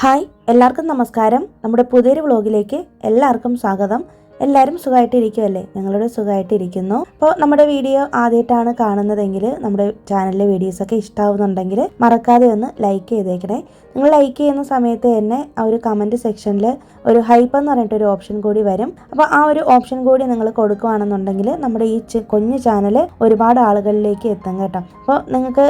Hi, എല്ലാവർക്കും നമസ്കാരം. നമ്മുടെ പുതിയൊരു വ്ളോഗിലേക്ക് എല്ലാവർക്കും സ്വാഗതം. എല്ലാവരും സുഖമായിട്ടിരിക്കുമല്ലേ? ഞങ്ങളുടെ സുഖമായിട്ടിരിക്കുന്നു. അപ്പോൾ നമ്മുടെ വീഡിയോ ആദ്യമായിട്ടാണ് കാണുന്നതെങ്കിൽ നമ്മുടെ ചാനലിലെ വീഡിയോസൊക്കെ ഇഷ്ടമാവുന്നുണ്ടെങ്കിൽ മറക്കാതെ ഒന്ന് ലൈക്ക് ചെയ്തേക്കണേ. നിങ്ങൾ ലൈക്ക് ചെയ്യുന്ന സമയത്ത് തന്നെ ആ ഒരു കമൻറ്റ് സെക്ഷനിൽ ഒരു ഹൈപ്പ് എന്ന് പറഞ്ഞിട്ടൊരു ഓപ്ഷൻ കൂടി വരും. അപ്പോൾ ആ ഒരു ഓപ്ഷൻ കൂടി നിങ്ങൾ കൊടുക്കുകയാണെന്നുണ്ടെങ്കിൽ നമ്മുടെ ഈ കുഞ്ഞു ചാനൽ ഒരുപാട് ആളുകളിലേക്ക് എത്തും കേട്ടോ. അപ്പോൾ നിങ്ങൾക്ക്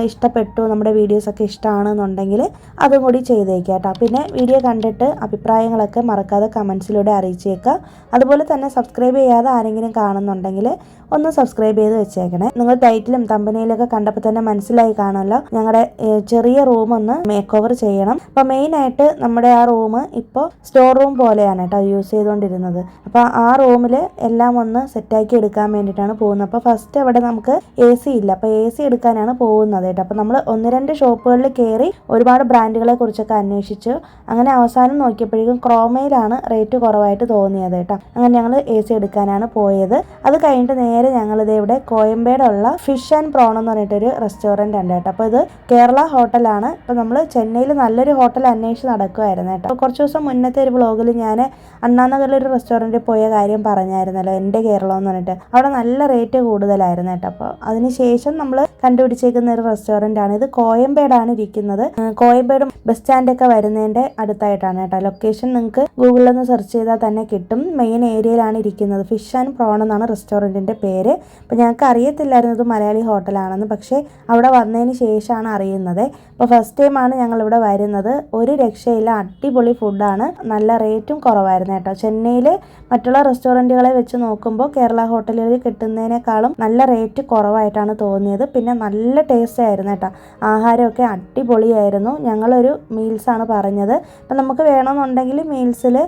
ഇഷ്ടപ്പെട്ടു, നമ്മുടെ വീഡിയോസൊക്കെ ഇഷ്ടമാണെന്നുണ്ടെങ്കിൽ അതും കൂടി ചെയ്തേക്കാം കേട്ടോ. പിന്നെ വീഡിയോ കണ്ടിട്ട് അഭിപ്രായങ്ങളൊക്കെ മറക്കാതെ കമൻസിലൂടെ അറിയിച്ചേക്കുക. അതുപോലെ തന്നെ സബ്സ്ക്രൈബ് ചെയ്യാതെ ആരെങ്കിലും കാണുന്നുണ്ടെങ്കിൽ ഒന്ന് സബ്സ്ക്രൈബ് ചെയ്ത് വെച്ചേക്കണേ. നിങ്ങൾ ടൈറ്റിലും തമ്പനയിലൊക്കെ കണ്ടപ്പോൾ തന്നെ മനസ്സിലായി കാണുമല്ലോ, ഞങ്ങളുടെ ചെറിയ റൂം ഒന്ന് മേക്ക് ഓവർ ചെയ്യണം. അപ്പോൾ മെയിനായിട്ട് നമ്മുടെ ആ റൂം ഇപ്പോൾ സ്റ്റോർ റൂം പോലെയാണ് കേട്ടോ യൂസ് ചെയ്തുകൊണ്ടിരുന്നത്. അപ്പോൾ ആ റൂമിൽ എല്ലാം ഒന്ന് സെറ്റാക്കി എടുക്കാൻ വേണ്ടിയിട്ടാണ് പോകുന്നത്. അപ്പോൾ ഫസ്റ്റ് അവിടെ നമുക്ക് AC ഇല്ല, അപ്പോൾ AC എടുക്കാനാണ് പോകുന്നത് കേട്ടോ. അപ്പോൾ നമ്മൾ 1-2 ഷോപ്പുകളിൽ കയറി ഒരുപാട് ബ്രാൻഡുകളെ കുറിച്ചൊക്കെ അന്വേഷിച്ചു. അങ്ങനെ അവസാനം നോക്കിയപ്പോഴേക്കും ക്രോമയിലാണ് റേറ്റ് കുറവായിട്ട് തോന്നിയത് കേട്ടോ. അങ്ങനെ ഞങ്ങൾ AC എടുക്കാനാണ് പോയത്. അത് കഴിഞ്ഞിട്ട് നേരെ ഞങ്ങളിത് ഇവിടെ കോയമ്പേടുള്ള ഫിഷ് ആൻഡ് പ്രോൺ എന്ന് പറഞ്ഞിട്ടൊരു റെസ്റ്റോറൻറ്റ് ഉണ്ട് കേട്ടോ. അപ്പോൾ ഇത് കേരള ഹോട്ടലാണ്. അപ്പോൾ നമ്മൾ ചെന്നൈയിൽ നല്ലൊരു ഹോട്ടൽ അന്വേഷിച്ച് നടക്കുമായിരുന്നു കേട്ടോ. അപ്പോൾ കുറച്ച് ദിവസം മുന്നത്തെ ഒരു വ്ളോഗിൽ ഞാൻ അണ്ണാനഗറിലൊരു റെസ്റ്റോറൻറ്റിൽ പോയ കാര്യം പറഞ്ഞായിരുന്നല്ലോ, എൻ്റെ കേരളം എന്ന് പറഞ്ഞിട്ട്. അവിടെ നല്ല റേറ്റ് കൂടുതലായിരുന്നു കേട്ടോ. അപ്പോൾ അതിനുശേഷം നമ്മൾ കണ്ടുപിടിച്ചേക്കുന്ന ഒരു റെസ്റ്റോറൻ്റ് ആണ് ഇത്. കോയമ്പേടാണ് ഇരിക്കുന്നത്. കോയമ്പേട് ബസ് സ്റ്റാൻഡൊക്കെ വരുന്നതിൻ്റെ അടുത്തായിട്ടാണ് കേട്ടോ. ലൊക്കേഷൻ നിങ്ങൾക്ക് ഗൂഗിളിൽ ഒന്ന് സെർച്ച് ചെയ്താൽ തന്നെ കിട്ടും. മെയിൻ ഏരിയയിലാണ് ഇരിക്കുന്നത്. ഫിഷ് ആൻഡ് പ്രോൺ എന്നാണ് റെസ്റ്റോറൻറ്റിൻ്റെ പേര്. അപ്പോൾ ഞങ്ങൾക്ക് അറിയത്തില്ലായിരുന്നു ഇത് മലയാളി ഹോട്ടലാണെന്ന്, പക്ഷേ അവിടെ വന്നതിന് ശേഷമാണ് അറിയുന്നത്. അപ്പോൾ ഫസ്റ്റ് ടൈമാണ് ഞങ്ങളിവിടെ വരുന്നത്. ഒരു രക്ഷയില്ല, അടിപൊളി ഫുഡാണ്. നല്ല റേറ്റും കുറവായിരുന്നു കേട്ടോ. ചെന്നൈയിൽ മറ്റുള്ള റെസ്റ്റോറൻറ്റുകളെ വെച്ച് നോക്കുമ്പോൾ കേരള ഹോട്ടലുകളിൽ കിട്ടുന്നതിനേക്കാളും നല്ല റേറ്റ് കുറവായിട്ടാണ് തോന്നിയത്. പിന്നെ നല്ല ടേസ്റ്റ് ആയിരുന്നു കേട്ടോ. ആഹാരമൊക്കെ അടിപൊളിയായിരുന്നു. ഞങ്ങളൊരു മീൽസാണ് പറഞ്ഞത്. അപ്പം നമുക്ക് വേണമെന്നുണ്ടെങ്കിൽ മീൽസിൽ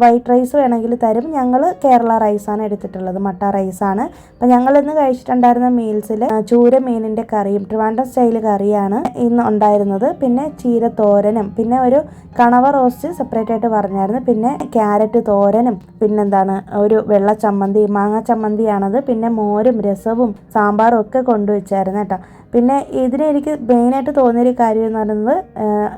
വൈറ്റ് റൈസ് വേണമെങ്കിൽ തരും. ഞങ്ങൾ കേരള റൈസാണ് എടുത്തിട്ടുള്ളത്, മട്ട റൈസാണ്. അപ്പം ഞങ്ങളിന്ന് കഴിച്ചിട്ടുണ്ടായിരുന്ന മീൽസിൽ ചൂര മീനിൻ്റെ കറിയും ട്രിവാൻഡ്രം സ്റ്റൈൽ കറിയാണ് ഇന്ന് ഉണ്ടായിരുന്നത്. പിന്നെ ചീരത്തോരനും പിന്നെ ഒരു കണവ റോസ്റ്റ് സെപ്പറേറ്റ് ആയിട്ട് പറഞ്ഞായിരുന്നു. പിന്നെ ക്യാരറ്റ് തോരനും പിന്നെന്താണ് ഒരു വെള്ള ചമ്മന്തി, മാങ്ങ ചമ്മന്തിയാണത്. പിന്നെ മോരും രസവും സാമ്പാറും ഒക്കെ കൊണ്ടുവച്ചായിരുന്നു കേട്ടോ. പിന്നെ ഇതിന് എനിക്ക് മെയിനായിട്ട് തോന്നിയൊരു കാര്യം എന്ന് പറയുന്നത്,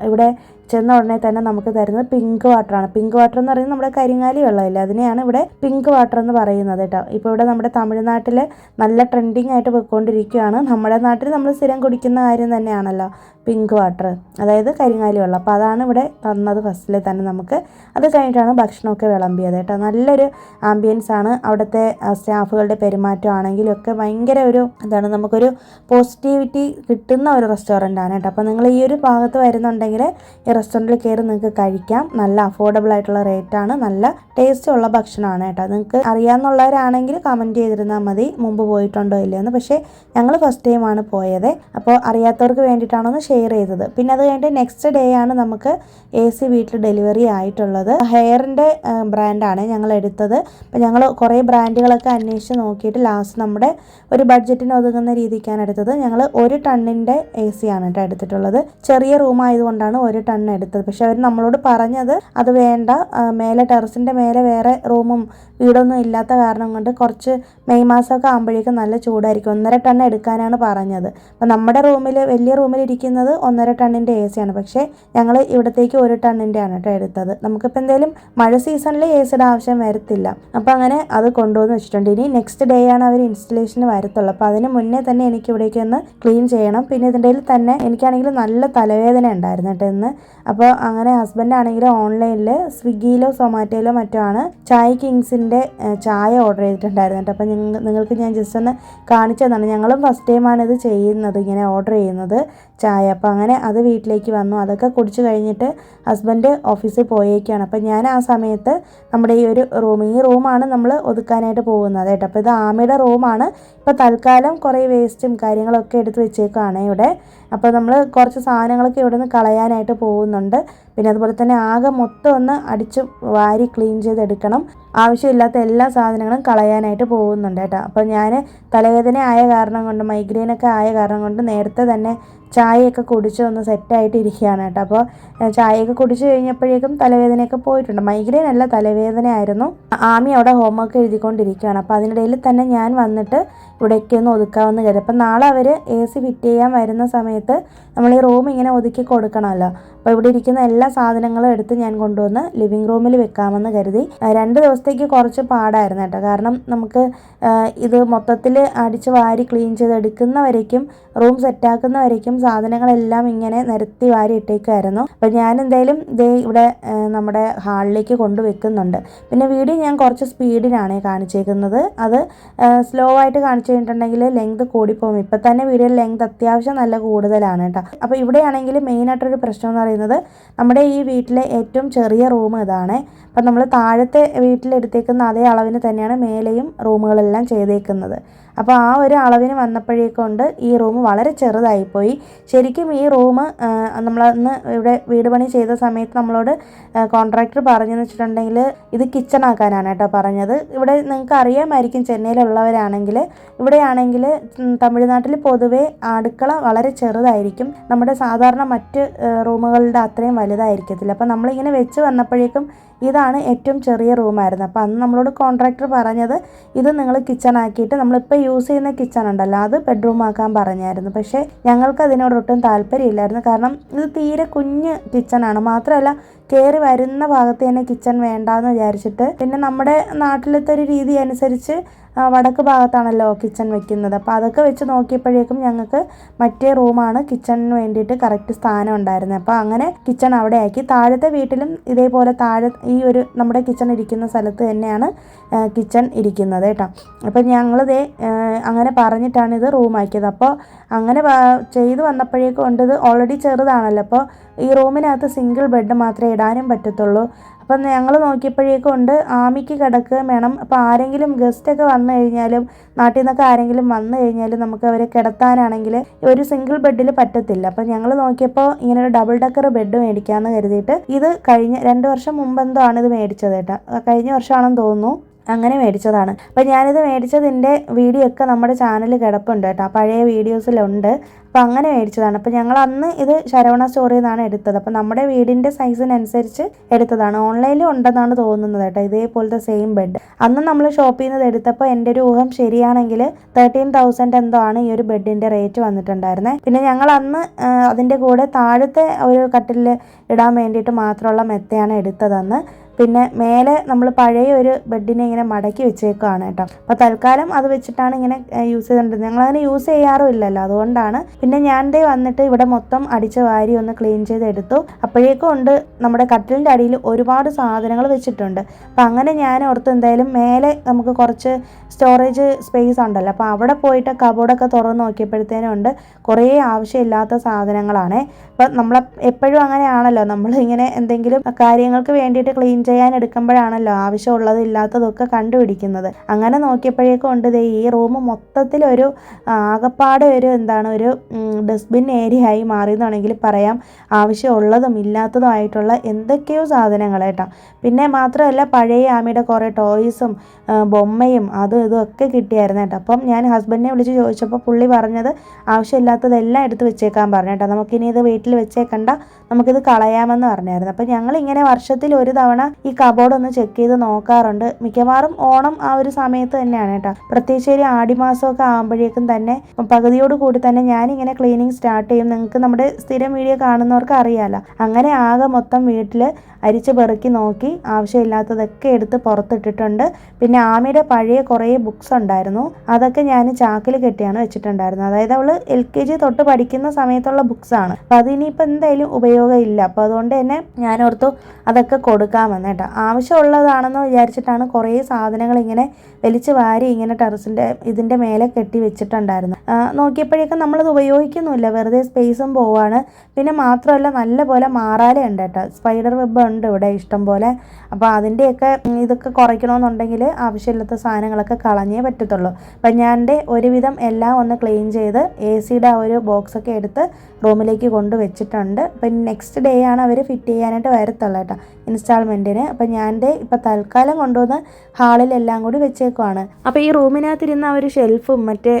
ഇവിടെ ചെന്ന ഉടനെ തന്നെ നമുക്ക് തരുന്നത് പിങ്ക് വാട്ടറാണ്. പിങ്ക് വാട്ടർ എന്ന് പറയുന്നത് നമ്മുടെ കരിങ്ങാലി വെള്ളമില്ല, അതിനെയാണ് ഇവിടെ പിങ്ക് വാട്ടർ എന്ന് പറയുന്നത് കേട്ടോ. ഇപ്പോൾ ഇവിടെ നമ്മുടെ തമിഴ്നാട്ടിൽ നല്ല ട്രെൻഡിങ് ആയിട്ട് പോയിക്കൊണ്ടിരിക്കുകയാണ്. നമ്മുടെ നാട്ടിൽ നമ്മൾ സ്ഥിരം കുടിക്കുന്ന കാര്യം തന്നെയാണല്ലോ പിങ്ക് വാട്ടർ, അതായത് കരിങ്ങാലി വെള്ളം. അപ്പോൾ അതാണ് ഇവിടെ തന്നത് ഫസ്റ്റിൽ തന്നെ നമുക്ക്. അത് കഴിഞ്ഞിട്ടാണ് ഭക്ഷണമൊക്കെ വിളമ്പിയത് കേട്ടോ. നല്ലൊരു ആംബിയൻസ് ആണ്. അവിടുത്തെ സ്റ്റാഫുകളുടെ പെരുമാറ്റം ആണെങ്കിലും ഒക്കെ ഭയങ്കര ഒരു എന്താണ്, നമുക്കൊരു പോസിറ്റിവിറ്റി കിട്ടുന്ന ഒരു റെസ്റ്റോറൻ്റ് ആണ് കേട്ടോ. അപ്പോൾ നിങ്ങൾ ഈ ഒരു ഭാഗത്ത് വരുന്നുണ്ടെങ്കിൽ ഈ റെസ്റ്റോറൻറ്റിൽ കയറി നിങ്ങൾക്ക് കഴിക്കാം. നല്ല അഫോർഡബിൾ ആയിട്ടുള്ള റേറ്റാണ്. നല്ല ടേസ്റ്റ് ഉള്ള ഭക്ഷണമാണ് കേട്ടോ. നിങ്ങൾക്ക് അറിയാമെന്നുള്ളവരാണെങ്കിൽ കമൻറ്റ് ചെയ്തിരുന്നാൽ മതി മുമ്പ് പോയിട്ടുണ്ടോ ഇല്ലയെന്ന്. പക്ഷേ ഞങ്ങൾ ഫസ്റ്റ് ടൈമാണ് പോയത്. അപ്പോൾ അറിയാത്തവർക്ക് വേണ്ടിയിട്ടാണെന്ന് ഷെയർ ചെയ്തത്. പിന്നെ അത് കഴിഞ്ഞിട്ട് നെക്സ്റ്റ് ഡേ ആണ് നമുക്ക് AC വീട്ടിൽ ഡെലിവറി ആയിട്ടുള്ളത്. ഹെയറിൻ്റെ ബ്രാൻഡാണ് ഞങ്ങൾ എടുത്തത്. അപ്പോൾ ഞങ്ങൾ കുറേ ബ്രാൻഡുകളൊക്കെ അന്വേഷിച്ച് നോക്കിയിട്ട് ലാസ്റ്റ് നമ്മുടെ ഒരു ബഡ്ജറ്റിന് ഒതുങ്ങുന്ന രീതിക്കാണ് എടുത്തത്. ഞങ്ങൾ 1 ടണ്ണിൻ്റെ AC ആണ് കേട്ടോ എടുത്തിട്ടുള്ളത്. ചെറിയ റൂം ആയതുകൊണ്ടാണ് 1 ടൺ എടുത്തത്. പക്ഷെ അവർ നമ്മളോട് പറഞ്ഞത് അത് വേണ്ട, മേലെ ടെറസിൻ്റെ മേലെ വേറെ റൂമും വീടൊന്നും ഇല്ലാത്ത കാരണം കൊണ്ട് കുറച്ച് മെയ് മാസമൊക്കെ ആകുമ്പോഴേക്കും നല്ല ചൂടായിരിക്കും, 1.5 ടൺ എടുക്കാനാണ് പറഞ്ഞത്. അപ്പോൾ നമ്മുടെ റൂമിൽ വലിയ റൂമിൽ ഇരിക്കുന്നത് 1.5 ടണ്ണിൻ്റെ AC ആണ്. പക്ഷേ ഞങ്ങൾ ഇവിടത്തേക്ക് 1 ടണ്ണിൻ്റെ ആണ് കേട്ടോ എടുത്തത്. നമുക്കിപ്പോൾ എന്തായാലും മഴ സീസണിൽ ACയുടെ ആവശ്യം വരത്തില്ല. അപ്പോൾ അങ്ങനെ അത് കൊണ്ടുവന്ന് വെച്ചിട്ടുണ്ട്. ഇനി നെക്സ്റ്റ് ഡേ ആണ് അവർ ഇൻസ്റ്റലേഷന് വരത്തുള്ളൂ. അപ്പോൾ അതിന് മുന്നേ തന്നെ എനിക്ക് ഇവിടേക്ക് ഒന്ന് ക്ലീൻ ചെയ്യണം. പിന്നെ ഇതിൻ്റെ തന്നെ എനിക്കാണെങ്കിൽ നല്ല തലവേദന ഉണ്ടായിരുന്നു കേട്ടോ ഇന്ന്. അപ്പോൾ അങ്ങനെ ഹസ്ബൻഡ് ആണെങ്കിൽ ഓൺലൈനിൽ സ്വിഗ്ഗിയിലോ സൊമാറ്റോയിലോ മറ്റോ ആണ് ചായ കിങ്സിൻ്റെ ചായ ഓർഡർ ചെയ്തിട്ടുണ്ടായിരുന്നു കേട്ടോ. അപ്പോൾ നിങ്ങൾക്ക് ഞാൻ ജസ്റ്റ് ഒന്ന് കാണിച്ചു തന്നാണ്. ഞങ്ങളും ഫസ്റ്റ് ടൈമാണ് ഇത് ചെയ്യുന്നത്, ഇങ്ങനെ ഓർഡർ ചെയ്യുന്നത് ചായ. അപ്പോൾ അങ്ങനെ അത് വീട്ടിലേക്ക് വന്നു. അതൊക്കെ കുടിച്ച് കഴിഞ്ഞിട്ട് ഹസ്ബൻഡ് ഓഫീസിൽ പോയേക്കാണ്. അപ്പോൾ ഞാൻ ആ സമയത്ത് നമ്മുടെ ഈ ഒരു ഈ റൂമാണ് നമ്മൾ ഒതുക്കാനായിട്ട് പോകുന്നത് കേട്ടോ. അപ്പോൾ ഇത് ആമയുടെ റൂമാണ്. ഇപ്പോൾ തൽക്കാലം കുറേ വേസ്റ്റും കാര്യങ്ങളൊക്കെ എടുത്ത് വെച്ചേക്കാണ് ഇവിടെ. അപ്പോൾ നമ്മൾ കുറച്ച് സാധനങ്ങളൊക്കെ ഇവിടെ നിന്ന് കളയാനായിട്ട് പോകുന്നുണ്ട്. പിന്നെ അതുപോലെ തന്നെ ആകെ മൊത്തം ഒന്ന് അടിച്ച് വാരി ക്ലീൻ ചെയ്തെടുക്കണം. ആവശ്യമില്ലാത്ത എല്ലാ സാധനങ്ങളും കളയാനായിട്ട് പോകുന്നുണ്ട് കേട്ടോ. അപ്പോൾ ഞാൻ തലവേദന ആയ കാരണം കൊണ്ട്, മൈഗ്രെയിനൊക്കെ ആയ കാരണം കൊണ്ട് നേരത്തെ തന്നെ ചായയൊക്കെ കുടിച്ച് ഒന്ന് സെറ്റായിട്ട് ഇരിക്കുകയാണ് കേട്ടോ. അപ്പോൾ ചായയൊക്കെ കുടിച്ച് കഴിഞ്ഞപ്പോഴേക്കും തലവേദനയൊക്കെ പോയിട്ടുണ്ട്. മൈഗ്രെയിൻ അല്ല, തലവേദന ആയിരുന്നു. ആമി അവിടെ ഹോംവർക്ക് എഴുതിക്കൊണ്ടിരിക്കുകയാണ്. അപ്പോൾ അതിനിടയിൽ തന്നെ ഞാൻ വന്നിട്ട് ഇവിടെയൊക്കെ ഒന്ന് ഒതുക്കാമെന്ന് കരുതി. അപ്പം നാളെ അവർ AC ഫിറ്റ് ചെയ്യാൻ വരുന്ന സമയത്ത് നമ്മൾ ഈ റൂം ഇങ്ങനെ ഒതുക്കി കൊടുക്കണമല്ലോ. അപ്പോൾ ഇവിടെ ഇരിക്കുന്ന എല്ലാ സാധനങ്ങളും എടുത്ത് ഞാൻ കൊണ്ടുവന്ന് ലിവിങ് റൂമിൽ വെക്കാമെന്ന് കരുതി. 2 ദിവസത്തേക്ക് കുറച്ച് പാടായിരുന്നു കേട്ടോ. കാരണം നമുക്ക് ഇത് മൊത്തത്തിൽ അടിച്ച് വാരി ക്ലീൻ ചെയ്തെടുക്കുന്നവരേക്കും റൂം സെറ്റാക്കുന്നവരേക്കും സാധനങ്ങളെല്ലാം ഇങ്ങനെ നിരത്തി വാരി ഇട്ടേക്കുമായിരുന്നു. അപ്പോൾ ഞാൻ എന്തായാലും ഇവിടെ നമ്മുടെ ഹാളിലേക്ക് കൊണ്ടുവെക്കുന്നുണ്ട്. പിന്നെ വീഡിയോ ഞാൻ കുറച്ച് സ്പീഡിനാണ് കാണിച്ചേക്കുന്നത്. അത് സ്ലോ ആയിട്ട് കാണിച്ചു കഴിഞ്ഞിട്ടുണ്ടെങ്കിൽ ലെങ്ത് കൂടിപ്പോകും. ഇപ്പം തന്നെ വീഡിയോയുടെ ലെങ്ത് അത്യാവശ്യം നല്ല കൂടുതലാണ് കേട്ടോ. അപ്പോൾ ഇവിടെയാണെങ്കിൽ മെയിനായിട്ടൊരു പ്രശ്നം എന്ന് പറയുന്നത് നമ്മുടെ ഈ വീട്ടിലെ ഏറ്റവും ചെറിയ റൂം ഇതാണ്. അപ്പം നമ്മൾ താഴത്തെ വീട്ടിലെടുത്തേക്കുന്ന അതേ അളവിന് തന്നെയാണ് മേലെയും റൂമുകളെല്ലാം ചെയ്തേക്കുന്നത്. അപ്പോൾ ആ ഒരു അളവിന് വന്നപ്പോഴേക്കൊണ്ട് ഈ റൂം വളരെ ചെറുതായിപ്പോയി. ശരിക്കും ഈ റൂം നമ്മളന്ന് ഇവിടെ വീട് പണി ചെയ്ത സമയത്ത് നമ്മളോട് കോൺട്രാക്ടർ പറഞ്ഞതെന്ന് വെച്ചിട്ടുണ്ടെങ്കിൽ ഇത് കിച്ചൺ ആക്കാനാണ് കേട്ടോ പറഞ്ഞത്. ഇവിടെ നിങ്ങൾക്ക് അറിയാമായിരിക്കും, ചെന്നൈയിലുള്ളവരാണെങ്കിൽ ഇവിടെയാണെങ്കിൽ തമിഴ്നാട്ടിൽ പൊതുവേ അടുക്കള വളരെ ചെറുതായിരിക്കും. നമ്മുടെ സാധാരണ മറ്റ് റൂമുകളുടെ അത്രയും വലുതായിരിക്കത്തില്ല. അപ്പോൾ നമ്മളിങ്ങനെ വെച്ച് വന്നപ്പോഴേക്കും ഇതാണ് ഏറ്റവും ചെറിയ റൂമായിരുന്നു. അപ്പോൾ അന്ന് നമ്മളോട് കോൺട്രാക്ടർ പറഞ്ഞത് ഇത് നിങ്ങൾ കിച്ചൺ ആക്കിയിട്ട് നമ്മളിപ്പോൾ യൂസ് ചെയ്യുന്ന കിച്ചൺ ഉണ്ടല്ലോ അത് ബെഡ്റൂം ആക്കാൻ പറഞ്ഞായിരുന്നു. പക്ഷേ ഞങ്ങൾക്ക് അതിനോടൊട്ടും താല്പര്യമില്ലായിരുന്നു. കാരണം ഇത് തീരെ കുഞ്ഞ് കിച്ചണാണ്. മാത്രമല്ല കയറി വരുന്ന ഭാഗത്ത് തന്നെ കിച്ചൺ വേണ്ടാന്ന് വിചാരിച്ചിട്ട്, പിന്നെ നമ്മുടെ നാട്ടിലത്തെ ഒരു രീതി അനുസരിച്ച് വടക്ക് ഭാഗത്താണല്ലോ കിച്ചൺ വെക്കുന്നത്. അപ്പോൾ അതൊക്കെ വെച്ച് നോക്കിയപ്പോഴേക്കും ഞങ്ങൾക്ക് മറ്റേ റൂമാണ് കിച്ചണിന് വേണ്ടിയിട്ട് കറക്റ്റ് സ്ഥാനം ഉണ്ടായിരുന്നത്. അപ്പോൾ അങ്ങനെ കിച്ചൺ അവിടെ ആക്കി. താഴത്തെ വീട്ടിലും ഇതേപോലെ താഴെ ഈ ഒരു നമ്മുടെ കിച്ചൺ ഇരിക്കുന്ന സ്ഥലത്ത് തന്നെയാണ് കിച്ചൺ ഇരിക്കുന്നത് കേട്ടോ. അപ്പോൾ ഞങ്ങളിതേ അങ്ങനെ പറഞ്ഞിട്ടാണ് ഇത് റൂമാക്കിയത്. അപ്പോൾ അങ്ങനെ ചെയ്ത് വന്നപ്പോഴേക്കും ഉണ്ട് ഇത് ഓൾറെഡി ചെറുതാണല്ലോ. അപ്പോൾ ഈ റൂമിനകത്ത് സിംഗിൾ ബെഡ് മാത്രമേ ഇടാനും പറ്റത്തുള്ളൂ. അപ്പം ഞങ്ങൾ നോക്കിയപ്പോഴേക്കും ഉണ്ട് ആമിക്ക് കിടക്കുകയും വേണം. അപ്പോൾ ആരെങ്കിലും ഗസ്റ്റൊക്കെ വന്നു കഴിഞ്ഞാലും നാട്ടിൽ നിന്നൊക്കെ ആരെങ്കിലും വന്നു കഴിഞ്ഞാലും നമുക്ക് അവരെ കിടത്താനാണെങ്കിൽ ഒരു സിംഗിൾ ബെഡിൽ പറ്റത്തില്ല. അപ്പം ഞങ്ങൾ നോക്കിയപ്പോൾ ഇങ്ങനെ ഒരു ഡബിൾ ഡക്കർ ബെഡ് മേടിക്കാമെന്ന് കരുതിയിട്ട് ഇത് കഴിഞ്ഞ 2 വർഷം മുമ്പെന്തോ ആണ് ഇത് മേടിച്ചത് കേട്ടോ. കഴിഞ്ഞ വർഷമാണെന്ന് തോന്നുന്നു അങ്ങനെ മേടിച്ചതാണ്. അപ്പോൾ ഞാനിത് മേടിച്ചതിൻ്റെ വീഡിയോ ഒക്കെ നമ്മുടെ ചാനൽ കിടപ്പുണ്ട് കേട്ടോ. പഴയ വീഡിയോസിലുണ്ട്. അപ്പോൾ അങ്ങനെ മേടിച്ചതാണ്. അപ്പോൾ ഞങ്ങൾ അന്ന് ഇത് ശരവണ സ്റ്റോറിൽ നിന്നാണ് എടുത്തത്. അപ്പോൾ നമ്മുടെ വീടിൻ്റെ സൈസിനനുസരിച്ച് എടുത്തതാണ്. ഓൺലൈനിലും ഉണ്ടെന്നാണ് തോന്നുന്നത് കേട്ടോ ഇതേപോലത്തെ സെയിം ബെഡ്. അന്ന് നമ്മൾ ഷോപ്പിൽ നിന്ന് എടുത്തപ്പോൾ എൻ്റെ ഒരു ഊഹം ശരിയാണെങ്കിൽ 13,000 എന്തോ ആണ് ഈ ഒരു ബെഡിൻ്റെ റേറ്റ് വന്നിട്ടുണ്ടായിരുന്നത്. പിന്നെ ഞങ്ങൾ അന്ന് അതിൻ്റെ കൂടെ താഴത്തെ ഒരു കട്ടിലിൽ ഇടാൻ വേണ്ടിയിട്ട് മാത്രമുള്ള മെത്തയാണ് എടുത്തതെന്ന്. പിന്നെ മേലെ നമ്മൾ പഴയ ഒരു ബെഡിനെ ഇങ്ങനെ മടക്കി വെച്ചേക്കുകയാണ് കേട്ടോ. അപ്പോൾ തൽക്കാലം അത് വെച്ചിട്ടാണ് ഇങ്ങനെ യൂസ് ചെയ്തുകൊണ്ടിരുന്നത്. ഞങ്ങളങ്ങനെ യൂസ് ചെയ്യാറും ഇല്ലല്ലോ, അതുകൊണ്ടാണ്. പിന്നെ ഞാൻ വന്നിട്ട് ഇവിടെ മൊത്തം അടിച്ച് വാരി ഒന്ന് ക്ലീൻ ചെയ്തെടുത്തു. അപ്പോഴേക്കും ഉണ്ട് നമ്മുടെ കട്ടിലിൻ്റെ അടിയിൽ ഒരുപാട് സാധനങ്ങൾ വെച്ചിട്ടുണ്ട്. അപ്പോൾ അങ്ങനെ ഞാൻ ഓർത്ത് എന്തായാലും മേലെ നമുക്ക് കുറച്ച് സ്റ്റോറേജ് സ്പേസ് ഉണ്ടല്ലോ. അപ്പോൾ അവിടെ പോയിട്ട് കബോർഡൊക്കെ തുറന്ന് നോക്കിയപ്പോഴത്തേനും ഉണ്ട് കുറേ ആവശ്യമില്ലാത്ത സാധനങ്ങളാണ്. അപ്പോൾ നമ്മൾ എപ്പോഴും അങ്ങനെയാണല്ലോ, നമ്മൾ ഇങ്ങനെ എന്തെങ്കിലും കാര്യങ്ങൾക്ക് വേണ്ടിയിട്ട് ക്ലീൻ ചെയ്യാൻ എടുക്കുമ്പോഴാണല്ലോ ആവശ്യമുള്ളത് ഇല്ലാത്തതൊക്കെ കണ്ടുപിടിക്കുന്നത്. അങ്ങനെ നോക്കിയപ്പോഴേക്കും ഉണ്ട് ഈ റൂം മൊത്തത്തിലൊരു ആകപ്പാടെ ഒരു ഡസ്റ്റ്ബിൻ ഏരിയ ആയി മാറിയെന്നാണെങ്കിൽ പറയാം. ആവശ്യമുള്ളതും ഇല്ലാത്തതുമായിട്ടുള്ള എന്തൊക്കെയോ സാധനങ്ങൾ കേട്ടോ. പിന്നെ മാത്രമല്ല പഴയ ആമിയുടെ കുറേ ടോയ്സും ബൊമ്മയും അതും ഇതൊക്കെ കിട്ടിയായിരുന്നു കേട്ടോ. അപ്പം ഞാൻ ഹസ്ബൻഡിനെ വിളിച്ച് ചോദിച്ചപ്പോൾ പുള്ളി പറഞ്ഞത് ആവശ്യമില്ലാത്തതെല്ലാം എടുത്ത് വെച്ചേക്കാൻ പറഞ്ഞു കേട്ടോ. നമുക്കിനി ഇത് വീട്ടിൽ വെച്ചേക്കണ്ട, നമുക്കിത് കളയാമെന്ന് പറഞ്ഞായിരുന്നു. അപ്പം ഞങ്ങളിങ്ങനെ വർഷത്തിൽ ഒരു തവണ ഈ കബോർഡ് ഒന്ന് ചെക്ക് ചെയ്ത് നോക്കാറുണ്ട്. മിക്കവാറും ഓണം ആ ഒരു സമയത്ത് തന്നെയാണ് കേട്ടോ. പ്രത്യേകിച്ച് ഒരു ആടിമാസമൊക്കെ ആകുമ്പോഴേക്കും തന്നെ പകുതിയോട് കൂടി തന്നെ ഞാനിങ്ങനെ ക്ലീനിങ് സ്റ്റാർട്ട് ചെയ്യും. നിങ്ങൾക്ക് നമ്മുടെ സ്ഥിരം വീഡിയോ കാണുന്നവർക്ക് അറിയാമല്ലോ. അങ്ങനെ ആകെ മൊത്തം വീട്ടിൽ അരിച്ച് പെറുക്കി നോക്കി ആവശ്യമില്ലാത്തതൊക്കെ എടുത്ത് പുറത്തിട്ടിട്ടുണ്ട്. പിന്നെ ആമിയുടെ പഴയ കുറേ ബുക്സ് ഉണ്ടായിരുന്നു, അതൊക്കെ ഞാൻ ചാക്കിൽ കെട്ടിയാണ് വെച്ചിട്ടുണ്ടായിരുന്നത്. അതായത് അവൾ LKG തൊട്ട് പഠിക്കുന്ന സമയത്തുള്ള ബുക്സാണ്. അപ്പോൾ അതിനിപ്പോൾ എന്തായാലും ഉപയോഗമില്ല. അപ്പോൾ അതുകൊണ്ട് തന്നെ ഞാൻ ഓർത്തു അതൊക്കെ കൊടുക്കാമെന്ന് കേട്ടോ. ആവശ്യമുള്ളതാണെന്ന് വിചാരിച്ചിട്ടാണ് കുറേ സാധനങ്ങൾ ഇങ്ങനെ വലിച്ച് വാരി ഇങ്ങനെ ഇതിൻ്റെ മേലെ കെട്ടി വെച്ചിട്ടുണ്ടായിരുന്നു. നോക്കിയപ്പോഴേക്കും നമ്മളത് ഉപയോഗിക്കുന്നില്ല, വെറുതെ സ്പേസും പോവാണ്. പിന്നെ മാത്രമല്ല നല്ല പോലെ മാറാല ഉണ്ട് കേട്ടോ. സ്പൈഡർ വെബ് ഉണ്ട് ഇവിടെ ഇഷ്ടം പോലെ. അപ്പോൾ അതിൻ്റെയൊക്കെ ഇതൊക്കെ കുറയ്ക്കണമെന്നുണ്ടെങ്കിൽ ആവശ്യമില്ലാത്ത സാധനങ്ങളൊക്കെ കളഞ്ഞേ പറ്റത്തുള്ളൂ. അപ്പം ഞാൻ ഒരുവിധം എല്ലാം ഒന്ന് ക്ലീൻ ചെയ്ത് AC-യുടെ ആ ഒരു ബോക്സൊക്കെ എടുത്ത് റൂമിലേക്ക് കൊണ്ട് വെച്ചിട്ടുണ്ട്. അപ്പം നെക്സ്റ്റ് ഡേ ആണ് അവർ ഫിറ്റ് ചെയ്യാനായിട്ട് വരത്തുള്ളൂ കേട്ടോ ഇൻസ്റ്റാൾമെൻറ്റിന്. അപ്പം ഞാൻ ഇപ്പം തൽക്കാലം കൊണ്ടുവന്ന് ഹാളിലെല്ലാം കൂടി വെച്ചേക്കുവാണ്. അപ്പോൾ ഈ റൂമിനകത്തിരുന്ന ഒരു ഷെൽഫും മറ്റേ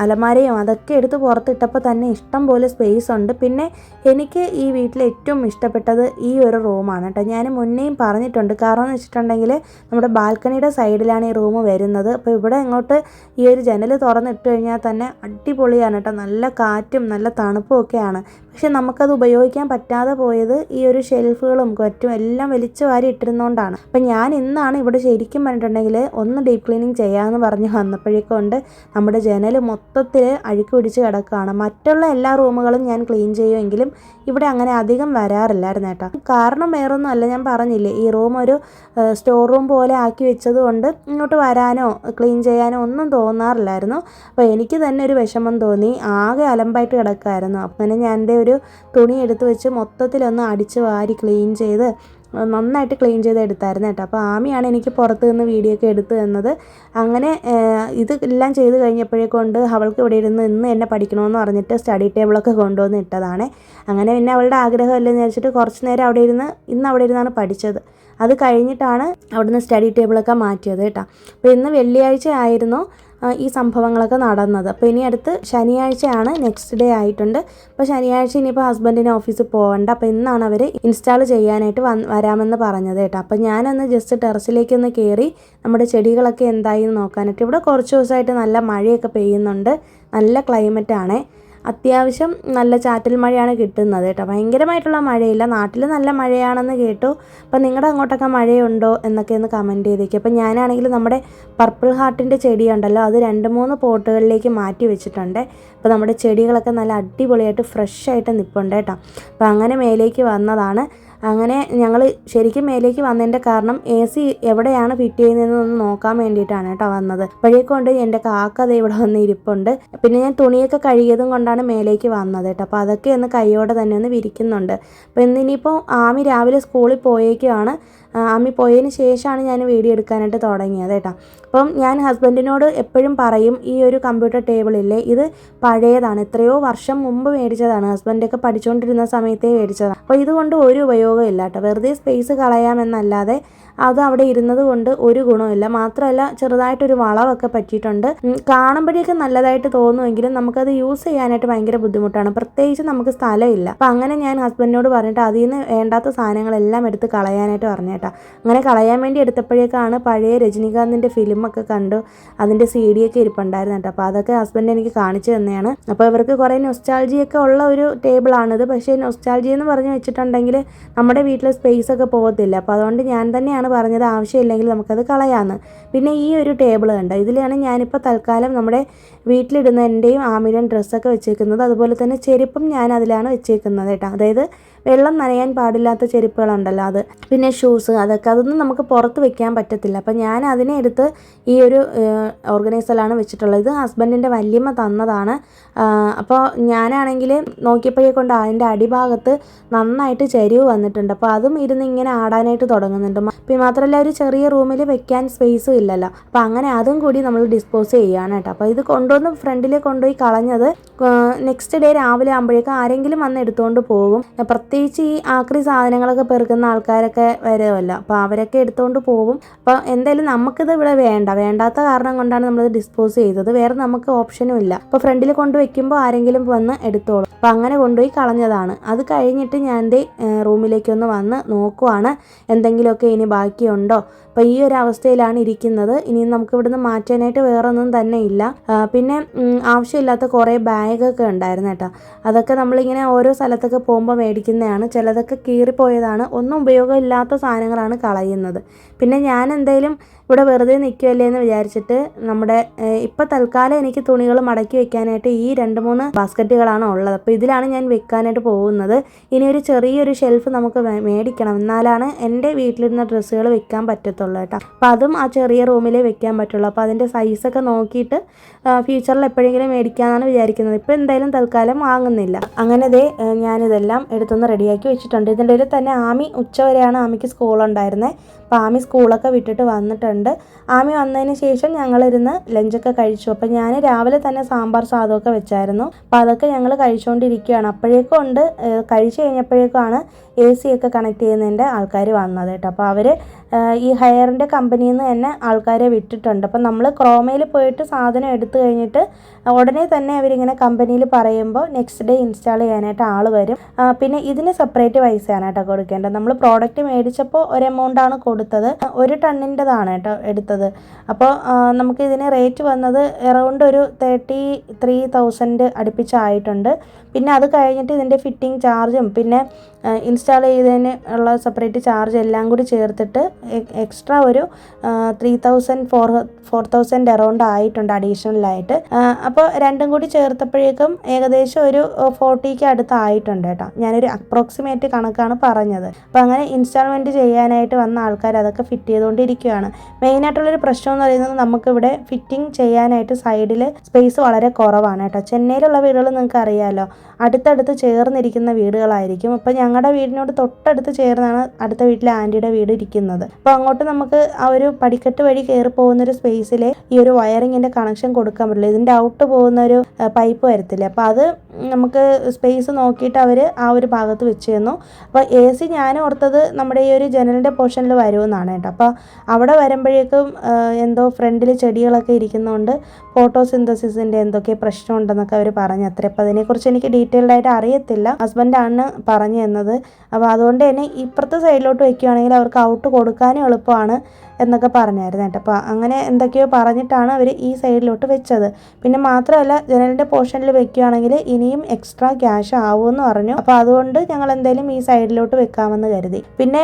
അലമാരയും അതൊക്കെ എടുത്ത് പുറത്തിട്ടപ്പോൾ തന്നെ ഇഷ്ടം പോലെ സ്പേസ് ഉണ്ട്. പിന്നെ എനിക്ക് ഈ വീട്ടിൽ ഏറ്റവും ഇഷ്ടപ്പെട്ടത് ഈ ഒരു റൂമാണ് കേട്ടോ. ഞാൻ മുന്നേയും പറഞ്ഞിട്ടുണ്ട്. കാരണം എന്ന് വെച്ചിട്ടുണ്ടെങ്കിൽ നമ്മുടെ ബാൽക്കണിയുടെ സൈഡിലാണ് ഈ റൂം വരുന്നത്. അപ്പോൾ ഇവിടെ ഇങ്ങോട്ട് ഈ ഒരു ജനൽ തുറന്നിട്ട് കഴിഞ്ഞാൽ തന്നെ അടിപൊളിയാണ് കേട്ടോ. നല്ല കാറ്റും നല്ല തണുപ്പും ഒക്കെയാണ്. പക്ഷെ നമുക്കത് ഉപയോഗിക്കാൻ പറ്റാതെ പോയത് ഈ ഒരു ഷെൽഫുകളും മറ്റും എല്ലാം വലിച്ചു വാരി ഇട്ടിരുന്നതുകൊണ്ടാണ്. അപ്പം ഞാൻ ഇന്നാണ് ഇവിടെ ശരിക്കും പറഞ്ഞിട്ടുണ്ടെങ്കിൽ ഒന്ന് ഡീപ്പ് ക്ലീനിങ് ചെയ്യാമെന്ന് പറഞ്ഞ് വന്നപ്പോഴേക്കൊണ്ട് നമ്മുടെ ജനൽ മൊത്തത്തിൽ അഴുക്ക് പിടിച്ച് കിടക്കുകയാണ്. മറ്റുള്ള എല്ലാ റൂമുകളും ഞാൻ ക്ലീൻ ചെയ്യുമെങ്കിലും ഇവിടെ അങ്ങനെ അധികം വരാറില്ലായിരുന്നു കേട്ടോ. കാരണം വേറൊന്നും അല്ല, ഞാൻ പറഞ്ഞില്ലേ ഈ റൂം ഒരു സ്റ്റോർ റൂം പോലെ ആക്കി വെച്ചത് കൊണ്ട് ഇങ്ങോട്ട് വരാനോ ക്ലീൻ ചെയ്യാനോ ഒന്നും തോന്നാറില്ലായിരുന്നു. അപ്പോൾ എനിക്ക് തന്നെ ഒരു വിഷമം തോന്നി. ആകെ അലമ്പായിട്ട് കിടക്കുമായിരുന്നു. അങ്ങനെ ഞാൻ എൻ്റെ ഒരു തുണി എടുത്ത് വെച്ച് മൊത്തത്തിലൊന്ന് അടിച്ച് വാരി ക്ലീൻ ചെയ്ത് നന്നായിട്ട് ക്ലീൻ ചെയ്ത് എടുത്തായിരുന്നു കേട്ടോ. അപ്പോൾ ആമിയാണ് എനിക്ക് പുറത്ത് നിന്ന് വീഡിയോ ഒക്കെ എടുത്തു തന്നത്. അങ്ങനെ ഇത് എല്ലാം ചെയ്ത് കഴിഞ്ഞപ്പോഴേക്കൊണ്ട് അവൾക്ക് ഇവിടെ ഇരുന്ന് ഇന്ന് എന്നെ പഠിക്കണമെന്ന് പറഞ്ഞിട്ട് സ്റ്റഡി ടേബിളൊക്കെ കൊണ്ടുവന്ന് ഇട്ടതാണ്. അങ്ങനെ പിന്നെ അവളുടെ ആഗ്രഹമല്ലെന്ന് വെച്ചിട്ട് കുറച്ച് നേരം ഇന്ന് അവിടെ ഇരുന്നാണ് പഠിച്ചത്. അത് കഴിഞ്ഞിട്ടാണ് അവിടുന്ന് സ്റ്റഡി ടേബിളൊക്കെ മാറ്റിയത് കേട്ടോ. അപ്പോൾ ഇന്ന് വെള്ളിയാഴ്ച ആയിരുന്നു ഈ സംഭവങ്ങളൊക്കെ നടന്നത്. അപ്പോൾ ഇനി അടുത്ത് ശനിയാഴ്ചയാണ്, നെക്സ്റ്റ് ഡേ ആയിട്ടുണ്ട്. അപ്പോൾ ശനിയാഴ്ച ഇനിയിപ്പോൾ ഹസ്ബൻഡിന് ഓഫീസിൽ പോകണ്ട. അപ്പോൾ ഇന്നാണ് അവർ ഇൻസ്റ്റാൾ ചെയ്യാനായിട്ട് വരാമെന്ന് പറഞ്ഞത് കേട്ടോ. അപ്പോൾ ഞാനൊന്ന് ജസ്റ്റ് ടെറസിലേക്കൊന്ന് കയറി നമ്മുടെ ചെടികളൊക്കെ എന്തായി എന്ന് നോക്കാനായിട്ട്. ഇവിടെ കുറച്ച് ദിവസമായിട്ട് നല്ല മഴയൊക്കെ പെയ്യുന്നുണ്ട്, നല്ല ക്ലൈമറ്റാണ്. അത്യാവശ്യം നല്ല ചാറ്റൽ മഴയാണ് കിട്ടുന്നത് കേട്ടോ. ഭയങ്കരമായിട്ടുള്ള മഴയില്ല. നാട്ടിൽ നല്ല മഴയാണെന്ന് കേട്ടു. അപ്പോൾ നിങ്ങളുടെ അങ്ങോട്ടൊക്കെ മഴയുണ്ടോ എന്നൊക്കെ ഒന്ന് കമൻറ്റ് ചെയ്തേക്കും. അപ്പോൾ ഞാനാണെങ്കിൽ നമ്മുടെ പർപ്പിൾ ഹാർട്ടിൻ്റെ ചെടിയുണ്ടല്ലോ, അത് 2-3 പോട്ടുകളിലേക്ക് മാറ്റി വെച്ചിട്ടുണ്ട്. അപ്പോൾ നമ്മുടെ ചെടികളൊക്കെ നല്ല അടിപൊളിയായിട്ട് ഫ്രഷായിട്ട് നിൽപ്പുണ്ട് കേട്ടോ. അപ്പോൾ അങ്ങനെ മേലേക്ക് വന്നതാണ്. അങ്ങനെ ഞങ്ങൾ ശരിക്കും മേലേക്ക് വന്നതിൻ്റെ കാരണം AC എവിടെയാണ് ഫിറ്റ് ചെയ്യുന്നതെന്നൊന്ന് നോക്കാൻ വേണ്ടിയിട്ടാണ് കേട്ടോ വന്നത്. അപ്പോഴേക്കൊണ്ട് എൻ്റെ കാക്ക ഇവിടെ വന്ന് ഇരിപ്പുണ്ട്. പിന്നെ ഞാൻ തുണിയൊക്കെ കഴുകിയതും കൊണ്ടാണ് മേലേക്ക് വന്നത് കേട്ടോ. അപ്പോൾ അതൊക്കെ ഒന്ന് കൈയോടെ തന്നെ ഒന്ന് വിരിക്കുന്നുണ്ട്. അപ്പോൾ ഇന്നിപ്പോൾ ആമി രാവിലെ സ്കൂളിൽ പോയേക്കുവാണ്. ആമി പോയതിന് ശേഷമാണ് ഞാൻ വീഡിയോ എടുക്കാനായിട്ട് തുടങ്ങിയത് കേട്ടോ. അപ്പം ഞാൻ ഹസ്ബൻഡിനോട് എപ്പോഴും പറയും, ഈ ഒരു കമ്പ്യൂട്ടർ ടേബിളില്ലേ ഇത് പഴയതാണ്, എത്രയോ വർഷം മുമ്പ് മേടിച്ചതാണ്, ഹസ്ബൻഡൊക്കെ പഠിച്ചുകൊണ്ടിരുന്ന സമയത്തേ മേടിച്ചതാണ്. അപ്പോൾ ഇതുകൊണ്ട് ഒരു ഉപയോഗമില്ല കേട്ടോ. വെറുതെ സ്പേസ് കളയാമെന്നല്ലാതെ അത് അവിടെ ഇരുന്നത് കൊണ്ട് ഒരു ഗുണമില്ല. മാത്രമല്ല ചെറുതായിട്ടൊരു വളവൊക്കെ പറ്റിയിട്ടുണ്ട്. കാണുമ്പോഴേക്കും നല്ലതായിട്ട് തോന്നുമെങ്കിലും നമുക്കത് യൂസ് ചെയ്യാനായിട്ട് ഭയങ്കര ബുദ്ധിമുട്ടാണ്. പ്രത്യേകിച്ച് നമുക്ക് സ്ഥലമില്ല. അപ്പം അങ്ങനെ ഞാൻ ഹസ്ബൻഡിനോട് പറഞ്ഞിട്ട് അതിൽ നിന്ന് വേണ്ടാത്ത സാധനങ്ങളെല്ലാം എടുത്ത് കളയാനായിട്ട് പറഞ്ഞു കേട്ടോ. അങ്ങനെ കളയാൻ വേണ്ടി എടുത്തപ്പോഴേക്കാണ് പഴയ രജനീകാന്തിൻ്റെ ഫിലിമൊക്കെ കണ്ടു. അതിൻ്റെ CD ഒക്കെ ഇരിപ്പുണ്ടായിരുന്നു കേട്ടോ. അപ്പോൾ അതൊക്കെ ഹസ്ബൻഡ് എനിക്ക് കാണിച്ചു തന്നെയാണ്. അപ്പോൾ ഇവർക്ക് കുറേ നൊസ്റ്റാൾജിയൊക്കെ ഉള്ള ഒരു ടേബിളാണിത്. പക്ഷേ നൊസ്റ്റാൾജി എന്ന് പറഞ്ഞ് വെച്ചിട്ടുണ്ടെങ്കിൽ നമ്മുടെ വീട്ടിൽ സ്പേസ് ഒക്കെ പോകത്തില്ല. അപ്പോൾ അതുകൊണ്ട് ഞാൻ തന്നെയാണ് പറഞ്ഞത് ആവശ്യമില്ലെങ്കിൽ നമുക്കത് കളയാമെന്ന്. പിന്നെ ഈ ഒരു ടേബിൾ കണ്ടോ, ഇതിലാണ് ഞാനിപ്പോൾ തൽക്കാലം നമ്മുടെ വീട്ടിലിടുന്ന എൻ്റെയും ആമിയുടെയും ഡ്രസ്സൊക്കെ വെച്ചേക്കുന്നത്. അതുപോലെ തന്നെ ചെരുപ്പും ഞാൻ അതിലാണ് വെച്ചേക്കുന്നത് കേട്ടോ. അതായത് വെള്ളം നനയാൻ പാടില്ലാത്ത ചെരുപ്പുകളുണ്ടല്ലോ അത്, പിന്നെ ഷൂസ്, അതൊന്നും നമുക്ക് പുറത്ത് വെക്കാൻ പറ്റത്തില്ല. അപ്പം ഞാൻ അതിനെ എടുത്ത് ഈ ഒരു ഓർഗനൈസറിലാണ് വെച്ചിട്ടുള്ളത്. ഇത് ഹസ്ബൻഡിൻ്റെ വല്യമ്മ തന്നതാണ്. അപ്പോൾ ഞാനാണെങ്കിൽ നോക്കിയപ്പോഴേക്കൊണ്ട് അതിൻ്റെ അടിഭാഗത്ത് നന്നായിട്ട് ചരിവ് വന്നിട്ടുണ്ട്. അപ്പോൾ അതും ഇരുന്ന് ഇങ്ങനെ ആടാനായിട്ട് തുടങ്ങുന്നുണ്ട്. പിന്നെ മാത്രമല്ല ഒരു ചെറിയ റൂമിൽ വെക്കാൻ സ്പേസും ഇല്ലല്ലോ. അപ്പോൾ അങ്ങനെ അതും കൂടി നമ്മൾ ഡിസ്പോസ് ചെയ്യുകയാണ് കേട്ടോ. അപ്പോൾ ഇത് കൊണ്ടുവന്ന് ഫ്രണ്ടിൽ കൊണ്ടുപോയി കളഞ്ഞത് നെക്സ്റ്റ് ഡേ രാവിലെ ആകുമ്പോഴേക്കും ആരെങ്കിലും വന്ന് എടുത്തുകൊണ്ട് പോകും. പ്രത്യേകിച്ച് ഈ ആക്രി സാധനങ്ങളൊക്കെ പെറുക്കുന്ന ആൾക്കാരൊക്കെ വരുമല്ലോ, അപ്പോൾ അവരൊക്കെ എടുത്തുകൊണ്ട് പോകും. അപ്പോൾ എന്തായാലും നമുക്കിത് ഇവിടെ വേണ്ടാത്ത കാരണം കൊണ്ടാണ് നമ്മളിത് ഡിസ്പോസ് ചെയ്തത്. വേറെ നമുക്ക് ഓപ്ഷനും ഇല്ല. അപ്പോൾ ഫ്രണ്ടിൽ കൊണ്ടുവയ്ക്കുമ്പോൾ ആരെങ്കിലും വന്ന് എടുത്തോളും. അപ്പോൾ അങ്ങനെ കൊണ്ടുപോയി കളഞ്ഞതാണ്. അത് കഴിഞ്ഞിട്ട് ഞാൻ എൻ്റെ റൂമിലേക്കൊന്ന് വന്ന് നോക്കുവാണ് എന്തെങ്കിലുമൊക്കെ ഇനി ബാക്കിയുണ്ടോ. അപ്പോൾ ഈ ഒരു അവസ്ഥയിലാണ് ഇരിക്കുന്നത്. ഇനിയും നമുക്ക് ഇവിടുന്ന് മാറ്റാനായിട്ട് വേറെ ഒന്നും തന്നെ ഇല്ല. പിന്നെ ആവശ്യമില്ലാത്ത കുറേ ബാഗൊക്കെ ഉണ്ടായിരുന്നു കേട്ടോ. അതൊക്കെ നമ്മളിങ്ങനെ ഓരോ സ്ഥലത്തൊക്കെ പോകുമ്പോൾ മേടിക്കുന്നതാണ്. ചിലതൊക്കെ കീറിപ്പോയതാണ്. ഒന്നും ഉപയോഗമില്ലാത്ത സാധനങ്ങളാണ് കളയുന്നത്. പിന്നെ ഞാൻ എന്തായാലും ഇവിടെ വെറുതെ നിൽക്കുമല്ലേ എന്ന് വിചാരിച്ചിട്ട് നമ്മുടെ ഇപ്പം തൽക്കാലം എനിക്ക് തുണികൾ മടക്കി വെക്കാനായിട്ട് ഈ 2-3 ബാസ്ക്കറ്റുകളാണ് ഉള്ളത്. അപ്പോൾ ഇതിലാണ് ഞാൻ വെക്കാനായിട്ട് പോകുന്നത്. ഇനി ഒരു ചെറിയൊരു ഷെൽഫ് നമുക്ക് മേടിക്കണം, എന്നാലാണ് എൻ്റെ വീട്ടിലിരുന്ന ഡ്രസ്സുകൾ വെക്കാൻ പറ്റത്തുള്ളൂ കേട്ടോ. അപ്പോൾ അതും ആ ചെറിയ റൂമിലേ വെക്കാൻ പറ്റുള്ളൂ. അപ്പോൾ അതിൻ്റെ സൈസൊക്കെ നോക്കിയിട്ട് ഫ്യൂച്ചറിൽ എപ്പോഴെങ്കിലും മേടിക്കാമെന്നാണ് വിചാരിക്കുന്നത്. ഇപ്പോൾ എന്തായാലും തൽക്കാലം വാങ്ങുന്നില്ല. അങ്ങനെ ഞാനിതെല്ലാം എടുത്തൊന്ന് റെഡിയാക്കി വെച്ചിട്ടുണ്ട്. ഇതിൻ്റെ ഇടയിൽ തന്നെ ആമി ഉച്ചവരെയാണ് ആമിക്ക് സ്കൂളുണ്ടായിരുന്നത്. അപ്പോൾ ആമി സ്കൂളൊക്കെ വിട്ടിട്ട് വന്നിട്ടുണ്ട്. വന്നിട്ടുണ്ട്. ആമി വന്നതിന് ശേഷം ഞങ്ങളിരുന്ന് ലഞ്ചൊക്കെ കഴിച്ചു. അപ്പം ഞാൻ രാവിലെ തന്നെ സാമ്പാർ സാധമൊക്കെ വെച്ചായിരുന്നു. അപ്പോൾ അതൊക്കെ ഞങ്ങൾ കഴിച്ചുകൊണ്ടിരിക്കുകയാണ്. അപ്പോഴേക്കും ഉണ്ട് കഴിച്ചു കഴിഞ്ഞപ്പോഴേക്കുമാണ് AC ഒക്കെ കണക്ട് ചെയ്യുന്നതിൻ്റെ ആൾക്കാർ വന്നത് കേട്ടോ. അപ്പോൾ അവർ ഈ ഹെയറിൻ്റെ കമ്പനിയിൽ നിന്ന് തന്നെ ആൾക്കാരെ വിട്ടിട്ടുണ്ട്. അപ്പം നമ്മൾ ക്രോമയിൽ പോയിട്ട് സാധനം എടുത്തു കഴിഞ്ഞിട്ട് ഉടനെ തന്നെ അവരിങ്ങനെ കമ്പനിയിൽ പറയുമ്പോൾ നെക്സ്റ്റ് ഡേ ഇൻസ്റ്റാൾ ചെയ്യാനായിട്ട് ആൾ വരും. പിന്നെ ഇതിന് സെപ്പറേറ്റ് പൈസയാണ് കേട്ടോ കൊടുക്കേണ്ടത്. നമ്മൾ പ്രോഡക്റ്റ് മേടിച്ചപ്പോൾ ഒരു എമൗണ്ടാണ് കൊടുത്തത്, 1 ടണ്ണിൻ്റെതാണ് കേട്ടോ എടുത്തത്. അപ്പോൾ നമുക്ക് ഇതിന് റേറ്റ് വന്നത് അറൗണ്ട് ഒരു 33,000 അടുപ്പിച്ചായിട്ടുണ്ട്. പിന്നെ അത് കഴിഞ്ഞിട്ട് ഇതിൻ്റെ ഫിറ്റിംഗ് ചാർജും പിന്നെ ഇൻസ്റ്റാൾ ചെയ്തതിന് ഉള്ള സെപ്പറേറ്റ് ചാർജ് എല്ലാം കൂടി ചേർത്തിട്ട് എക്സ്ട്രാ ഒരു 4,000 അറൗണ്ട് ആയിട്ടുണ്ട് അഡീഷണലായിട്ട്. അപ്പോൾ രണ്ടും കൂടി ചേർത്തപ്പോഴേക്കും ഏകദേശം ഒരു 40ക്ക് അടുത്തായിട്ടുണ്ട് കേട്ടോ. ഞാനൊരു അപ്രോക്സിമേറ്റ് കണക്കാണ് പറഞ്ഞത്. അപ്പോൾ അങ്ങനെ ഇൻസ്റ്റാൾമെൻറ്റ് ചെയ്യാനായിട്ട് വന്ന ആൾക്കാർ അതൊക്കെ ഫിറ്റ് ചെയ്തുകൊണ്ടിരിക്കുകയാണ്. മെയിനായിട്ടുള്ളൊരു പ്രശ്നം എന്ന് പറയുന്നത് നമുക്കിവിടെ ഫിറ്റിംഗ് ചെയ്യാനായിട്ട് സൈഡിൽ സ്പേസ് വളരെ കുറവാണ് കേട്ടോ. ചെന്നൈയിലുള്ള വീടുകൾ നിങ്ങൾക്ക് അറിയാമല്ലോ, അടുത്തടുത്ത് ചേർന്നിരിക്കുന്ന വീടുകളായിരിക്കും. അപ്പോൾ ഞങ്ങളുടെ വീടിനോട് തൊട്ടടുത്ത് ചേർന്നാണ് അടുത്ത വീട്ടിലെ ആൻറ്റിയുടെ വീട് ഇരിക്കുന്നത്. അപ്പോൾ അങ്ങോട്ട് നമുക്ക് ആ ഒരു പടിക്കെട്ട് വഴി കയറി പോകുന്നൊരു സ്പേസിൽ ഈ ഒരു വയറിങ്ങിൻ്റെ കണക്ഷൻ കൊടുക്കാൻ പറ്റില്ല. ഇതിൻ്റെ ഔട്ട് പോകുന്നൊരു പൈപ്പ് വരത്തില്ല. അപ്പോൾ അത് നമുക്ക് സ്പേസ് നോക്കിയിട്ട് അവർ ആ ഒരു ഭാഗത്ത് വെച്ച് തന്നു. അപ്പോൾ AC ഞാൻ ഓർത്തത് നമ്മുടെ ഈ ഒരു ജനലിൻ്റെ പോർഷനിൽ വരുമെന്നാണ് കേട്ടോ. അപ്പോൾ അവിടെ വരുമ്പോഴേക്കും എന്തോ ഫ്രണ്ടിൽ ചെടികളൊക്കെ ഇരിക്കുന്നതുകൊണ്ട് ഫോട്ടോസിന്തസിസിൻ്റെ എന്തൊക്കെ പ്രശ്നമുണ്ടെന്നൊക്കെ അവർ പറഞ്ഞു അത്രേ. അപ്പോൾ അതിനെക്കുറിച്ച് എനിക്ക് ഡീറ്റെയിൽഡായിട്ട് അറിയത്തില്ല, ഹസ്ബൻഡാണ് പറഞ്ഞു തന്നത്. അപ്പോൾ അതുകൊണ്ട് തന്നെ ഇപ്പുറത്തെ സൈഡിലോട്ട് വയ്ക്കുകയാണെങ്കിൽ അവർക്ക് ഔട്ട് കൊടുക്കാനും എളുപ്പമാണ് എന്നൊക്കെ പറഞ്ഞായിരുന്നു കേട്ടോ. അപ്പോൾ അങ്ങനെ എന്തൊക്കെയോ പറഞ്ഞിട്ടാണ് അവർ ഈ സൈഡിലോട്ട് വെച്ചത്. പിന്നെ മാത്രമല്ല ജനലിൻ്റെ പോർഷനിൽ വെക്കുകയാണെങ്കിൽ ഇനിയും എക്സ്ട്രാ ക്യാഷ് ആവുമെന്ന് പറഞ്ഞു. അപ്പോൾ അതുകൊണ്ട് ഞങ്ങൾ എന്തായാലും ഈ സൈഡിലോട്ട് വെക്കാമെന്ന് കരുതി. പിന്നെ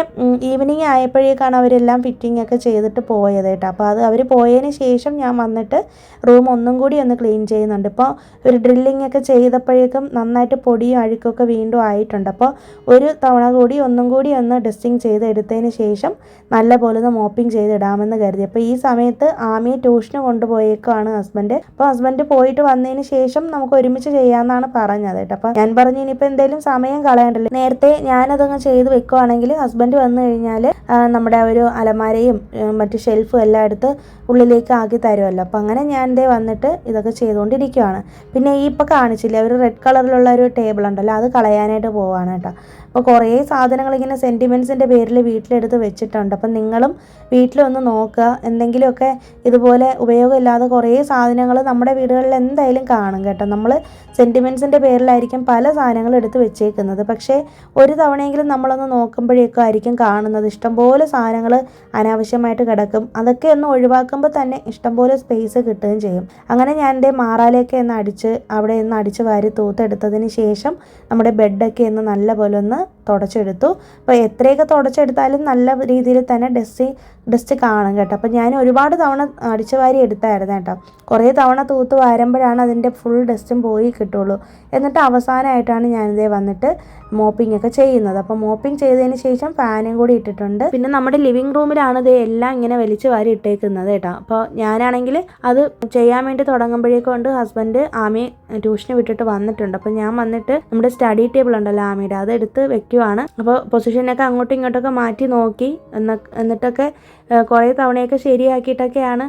ഈവനിങ് ആയപ്പോഴേക്കാണ് അവരെല്ലാം ഫിറ്റിംഗ് ഒക്കെ ചെയ്തിട്ട് പോയത് കേട്ടോ. അപ്പോൾ അത് അവർ പോയതിന് ശേഷം ഞാൻ വന്നിട്ട് റൂം ഒന്നും കൂടി ഒന്ന് ക്ലീൻ ചെയ്യുന്നുണ്ട്. ഇപ്പോൾ ഒരു ഡ്രില്ലിംഗ് ഒക്കെ ചെയ്തപ്പോഴേക്കും നന്നായിട്ട് പൊടിയും അഴുക്കൊക്കെ വീണ്ടും ആയിട്ടുണ്ട്. അപ്പോൾ ഒരു തവണ കൂടി ഒന്നും കൂടി ഒന്ന് ഡസ്റ്റിങ് ചെയ്ത് എടുത്തതിന് ശേഷം നല്ലപോലെ ഒന്ന് മോപ്പിംഗ് ചെയ്തിടാമെന്ന് കരുതി. അപ്പോൾ ഈ സമയത്ത് ആമിയെ ട്യൂഷന് കൊണ്ടുപോയേക്കാണ് ഹസ്ബൻഡ്. അപ്പോൾ ഹസ്ബൻഡ് പോയിട്ട് വന്നതിന് ശേഷം നമുക്ക് ഒരുമിച്ച് ചെയ്യാമെന്നാണ് പറഞ്ഞത് കേട്ടോ. അപ്പോൾ ഞാൻ പറഞ്ഞു ഇനിയിപ്പോൾ എന്തെങ്കിലും സമയം കളയണ്ടല്ലോ, നേരത്തെ ഞാനതങ്ങ് ചെയ്ത് വെക്കുവാണെങ്കിൽ ഹസ്ബൻഡ് വന്നു കഴിഞ്ഞാൽ നമ്മുടെ ഒരു അലമാരയും മറ്റ് ഷെൽഫും എല്ലാം എടുത്ത് ഉള്ളിലേക്ക് ആക്കി തരുമല്ലോ. അപ്പോൾ അങ്ങനെ ഞാൻ ദേ വന്നിട്ട് ഇതൊക്കെ ചെയ്തുകൊണ്ടിരിക്കുകയാണ്. പിന്നെ ഈ ഇപ്പോൾ കാണിച്ചില്ലേ ഒരു റെഡ് കളറിലുള്ള ഒരു ടേബിൾ ഉണ്ടല്ലോ, അത് കളയാനായിട്ട് പോവാണ് കേട്ടോ. അപ്പോൾ കുറേ സാധനങ്ങൾ ഇങ്ങനെ സെൻറ്റിമെൻറ്റ്സിൻ്റെ പേരിൽ വീട്ടിലെടുത്ത് വെച്ചിട്ടുണ്ട്. അപ്പം നിങ്ങളും വീട്ടിലൊന്ന് നോക്കുക. എന്തെങ്കിലുമൊക്കെ ഇതുപോലെ ഉപയോഗമില്ലാതെ കുറേ സാധനങ്ങൾ നമ്മുടെ വീടുകളിൽ എന്തായാലും കാണും കേട്ടോ. നമ്മൾ സെൻറ്റിമെൻറ്റ്സിൻ്റെ പേരിലായിരിക്കും പല സാധനങ്ങളും എടുത്ത് വെച്ചേക്കുന്നത്. പക്ഷേ ഒരു തവണയെങ്കിലും നമ്മളൊന്ന് നോക്കുമ്പോഴേക്കും ആയിരിക്കും കാണുന്നത് ഇഷ്ടംപോലെ സാധനങ്ങൾ അനാവശ്യമായിട്ട് കിടക്കും. അതൊക്കെ ഒന്ന് ഒഴിവാക്കുമ്പോൾ തന്നെ ഇഷ്ടംപോലെ സ്പേസ് കിട്ടുകയും ചെയ്യും. അങ്ങനെ ഞാൻ എൻ്റെ മാറാലയൊക്കെ ഒന്ന് അവിടെ നിന്ന് അടിച്ച് വാരി തൂത്തെടുത്തതിന് ശേഷം നമ്മുടെ ബെഡൊക്കെ ഒന്ന് നല്ലപോലെ ഒന്ന് തുടച്ചെടുത്തു. അപ്പോൾ എത്രയൊക്കെ തുടച്ചെടുത്താലും നല്ല രീതിയിൽ തന്നെ ഡസ്റ്റ് കാണും കേട്ടോ. അപ്പോൾ ഞാൻ ഒരുപാട് തവണ അടിച്ചു വാരി എടുത്തായിരുന്നു കേട്ടോ. കുറേ തവണ തൂത്ത് വാരുമ്പോഴാണ് അതിൻ്റെ ഫുൾ ഡസ്റ്റും പോയി കിട്ടുള്ളൂ. എന്നിട്ട് അവസാനമായിട്ടാണ് ഞാനിതേ വന്നിട്ട് മോപ്പിംഗ് ഒക്കെ ചെയ്യുന്നത്. അപ്പോൾ മോപ്പിംഗ് ചെയ്തതിന് ശേഷം ഫാനും കൂടി ഇട്ടിട്ടുണ്ട്. പിന്നെ നമ്മുടെ ലിവിങ് റൂമിലാണ് ഇത് എല്ലാം ഇങ്ങനെ വലിച്ചു വാരി ഇട്ടേക്കുന്നത് കേട്ടോ. അപ്പോൾ ഞാനാണെങ്കിൽ അത് ചെയ്യാൻ വേണ്ടി തുടങ്ങുമ്പോഴേക്കൊണ്ട് ഹസ്ബൻഡ് ആമിയെ ട്യൂഷന് വിട്ടിട്ട് വന്നിട്ടുണ്ട്. അപ്പോൾ ഞാൻ വന്നിട്ട് നമ്മുടെ സ്റ്റഡി ടേബിൾ ഉണ്ടല്ലോ ആമിയുടെ, അത് എടുത്ത് വെക്കുവാണ്. അപ്പോൾ പൊസിഷനൊക്കെ അങ്ങോട്ടും ഇങ്ങോട്ടൊക്കെ മാറ്റി നോക്കി എന്നിട്ടൊക്കെ കുറേ തവണയൊക്കെ ശരിയാക്കിയിട്ടൊക്കെയാണ്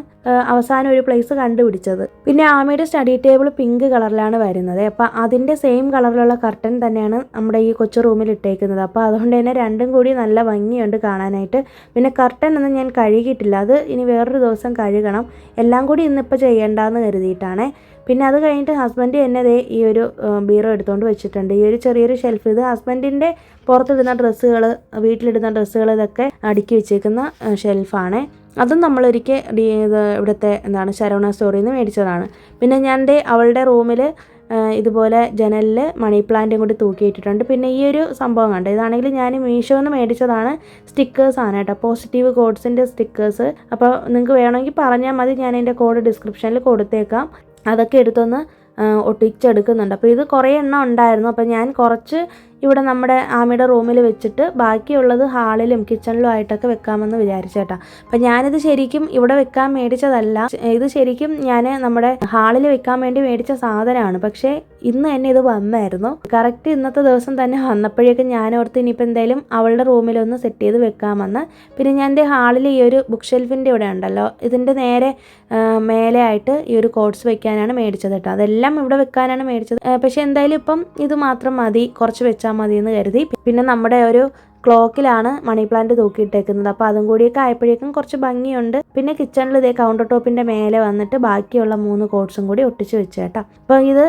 അവസാനം ഒരു പ്ലേസ് കണ്ടുപിടിച്ചത്. പിന്നെ ആമിയുടെ സ്റ്റഡി ടേബിൾ പിങ്ക് കളറിലാണ് വരുന്നത്. അപ്പോൾ അതിൻ്റെ സെയിം കളറിലുള്ള കർട്ടൻ തന്നെയാണ് നമ്മുടെ ഈ കൊച്ചു റൂമിൽ ഇട്ടേക്കുന്നത്. അപ്പോൾ അതുകൊണ്ട് തന്നെ രണ്ടും കൂടി നല്ല ഭംഗിയുണ്ട് കാണാനായിട്ട്. പിന്നെ കർട്ടൻ ഒന്നും ഞാൻ കഴുകിയിട്ടില്ല, അത് ഇനി വേറൊരു ദിവസം കഴുകണം. എല്ലാം കൂടി ഇന്നിപ്പോൾ ചെയ്യേണ്ടെന്ന് കരുതിയിട്ടാണ്. പിന്നെ അത് കഴിഞ്ഞിട്ട് ഹസ്ബൻഡ് എന്നെ ഈ ഒരു ബീറോ എടുത്തുകൊണ്ട് വെച്ചിട്ടുണ്ട്. ഈ ഒരു ചെറിയൊരു ഷെൽഫ്, ഇത് ഹസ്ബൻഡിൻ്റെ പുറത്തിടുന്ന ഡ്രസ്സുകൾ, വീട്ടിലിടുന്ന ഡ്രസ്സുകൾ ഇതൊക്കെ അടുക്കി വെച്ചേക്കുന്ന ഷെൽഫാണ്. അതും നമ്മളൊരിക്കൽ ഇവിടുത്തെ ശരവണ സ്റ്റോറിൽ നിന്ന് മേടിച്ചതാണ്. പിന്നെ ഞാൻ അവളുടെ റൂമിൽ ഇതുപോലെ ജനലിൽ മണി പ്ലാന്റും കൂടി തൂക്കിയിട്ടിട്ടുണ്ട്. പിന്നെ ഈ ഒരു സംഭവം കണ്ടോ, ഇതാണെങ്കിൽ ഞാൻ മീഷോന്ന് മേടിച്ചതാണ്. സ്റ്റിക്കേഴ്സാണ് കേട്ടോ, പോസിറ്റീവ് കോഡ്സിൻ്റെ സ്റ്റിക്കേഴ്സ്. അപ്പോൾ നിങ്ങൾക്ക് വേണമെങ്കിൽ പറഞ്ഞാൽ മതി, ഞാൻ എൻ്റെ കോഡ് ഡിസ്ക്രിപ്ഷനിൽ കൊടുത്തേക്കാം. അതൊക്കെ എടുത്തൊന്ന് ഒട്ടിച്ചെടുക്കുന്നുണ്ട്. അപ്പോൾ ഇത് കുറേ എണ്ണം ഉണ്ടായിരുന്നു. അപ്പോൾ ഞാൻ കുറച്ച് ഇവിടെ നമ്മുടെ ആമിയുടെ റൂമിൽ വെച്ചിട്ട് ബാക്കിയുള്ളത് ഹാളിലും കിച്ചണിലും ആയിട്ടൊക്കെ വെക്കാമെന്ന് വിചാരിച്ചേട്ടാ. അപ്പം ഞാനിത് ശരിക്കും ഇവിടെ വെക്കാൻ മേടിച്ചതല്ല, ഇത് ശരിക്കും ഞാൻ നമ്മുടെ ഹാളിൽ വെക്കാൻ വേണ്ടി മേടിച്ച സാധനമാണ്. പക്ഷേ ഇന്ന് തന്നെ ഇത് വന്നായിരുന്നു. കറക്റ്റ് ഇന്നത്തെ ദിവസം തന്നെ വന്നപ്പോഴേക്കും ഞാൻ ഓർത്ത് ഇനിയിപ്പോൾ എന്തായാലും അവളുടെ റൂമിലൊന്ന് സെറ്റ് ചെയ്ത് വെക്കാമെന്ന്. പിന്നെ ഞാൻ എൻ്റെ ഹാളിൽ ഈ ഒരു ബുക്ക് ഷെൽഫിൻ്റെ ഇവിടെ ഉണ്ടല്ലോ, ഇതിൻ്റെ നേരെ മേലെ ആയിട്ട് ഈ ഒരു കോട്ട്സ് വെക്കാനാണ് മേടിച്ചത് കേട്ടോ. അതെല്ലാം ഇവിടെ വെക്കാനാണ് മേടിച്ചത്. പക്ഷെ എന്തായാലും ഇപ്പം ഇത് മാത്രം മതി, കുറച്ച് വെച്ചാൽ മതി എന്ന് കരുതി. പിന്നെ നമ്മുടെ ഒരു ക്ലോക്കിലാണ് മണി പ്ലാന്റ് തൂക്കിയിട്ടേക്കുന്നത്. അപ്പോൾ അതും കൂടിയൊക്കെ ആയപ്പോഴേക്കും കുറച്ച് ഭംഗിയുണ്ട്. പിന്നെ കിച്ചണിൽ ഇതേ കൗണ്ടർ ടോപ്പിൻ്റെ മേലെ വന്നിട്ട് ബാക്കിയുള്ള 3 കോട്ട്സും കൂടി ഒട്ടിച്ച് വെച്ചു കേട്ടോ. അപ്പോൾ ഇത്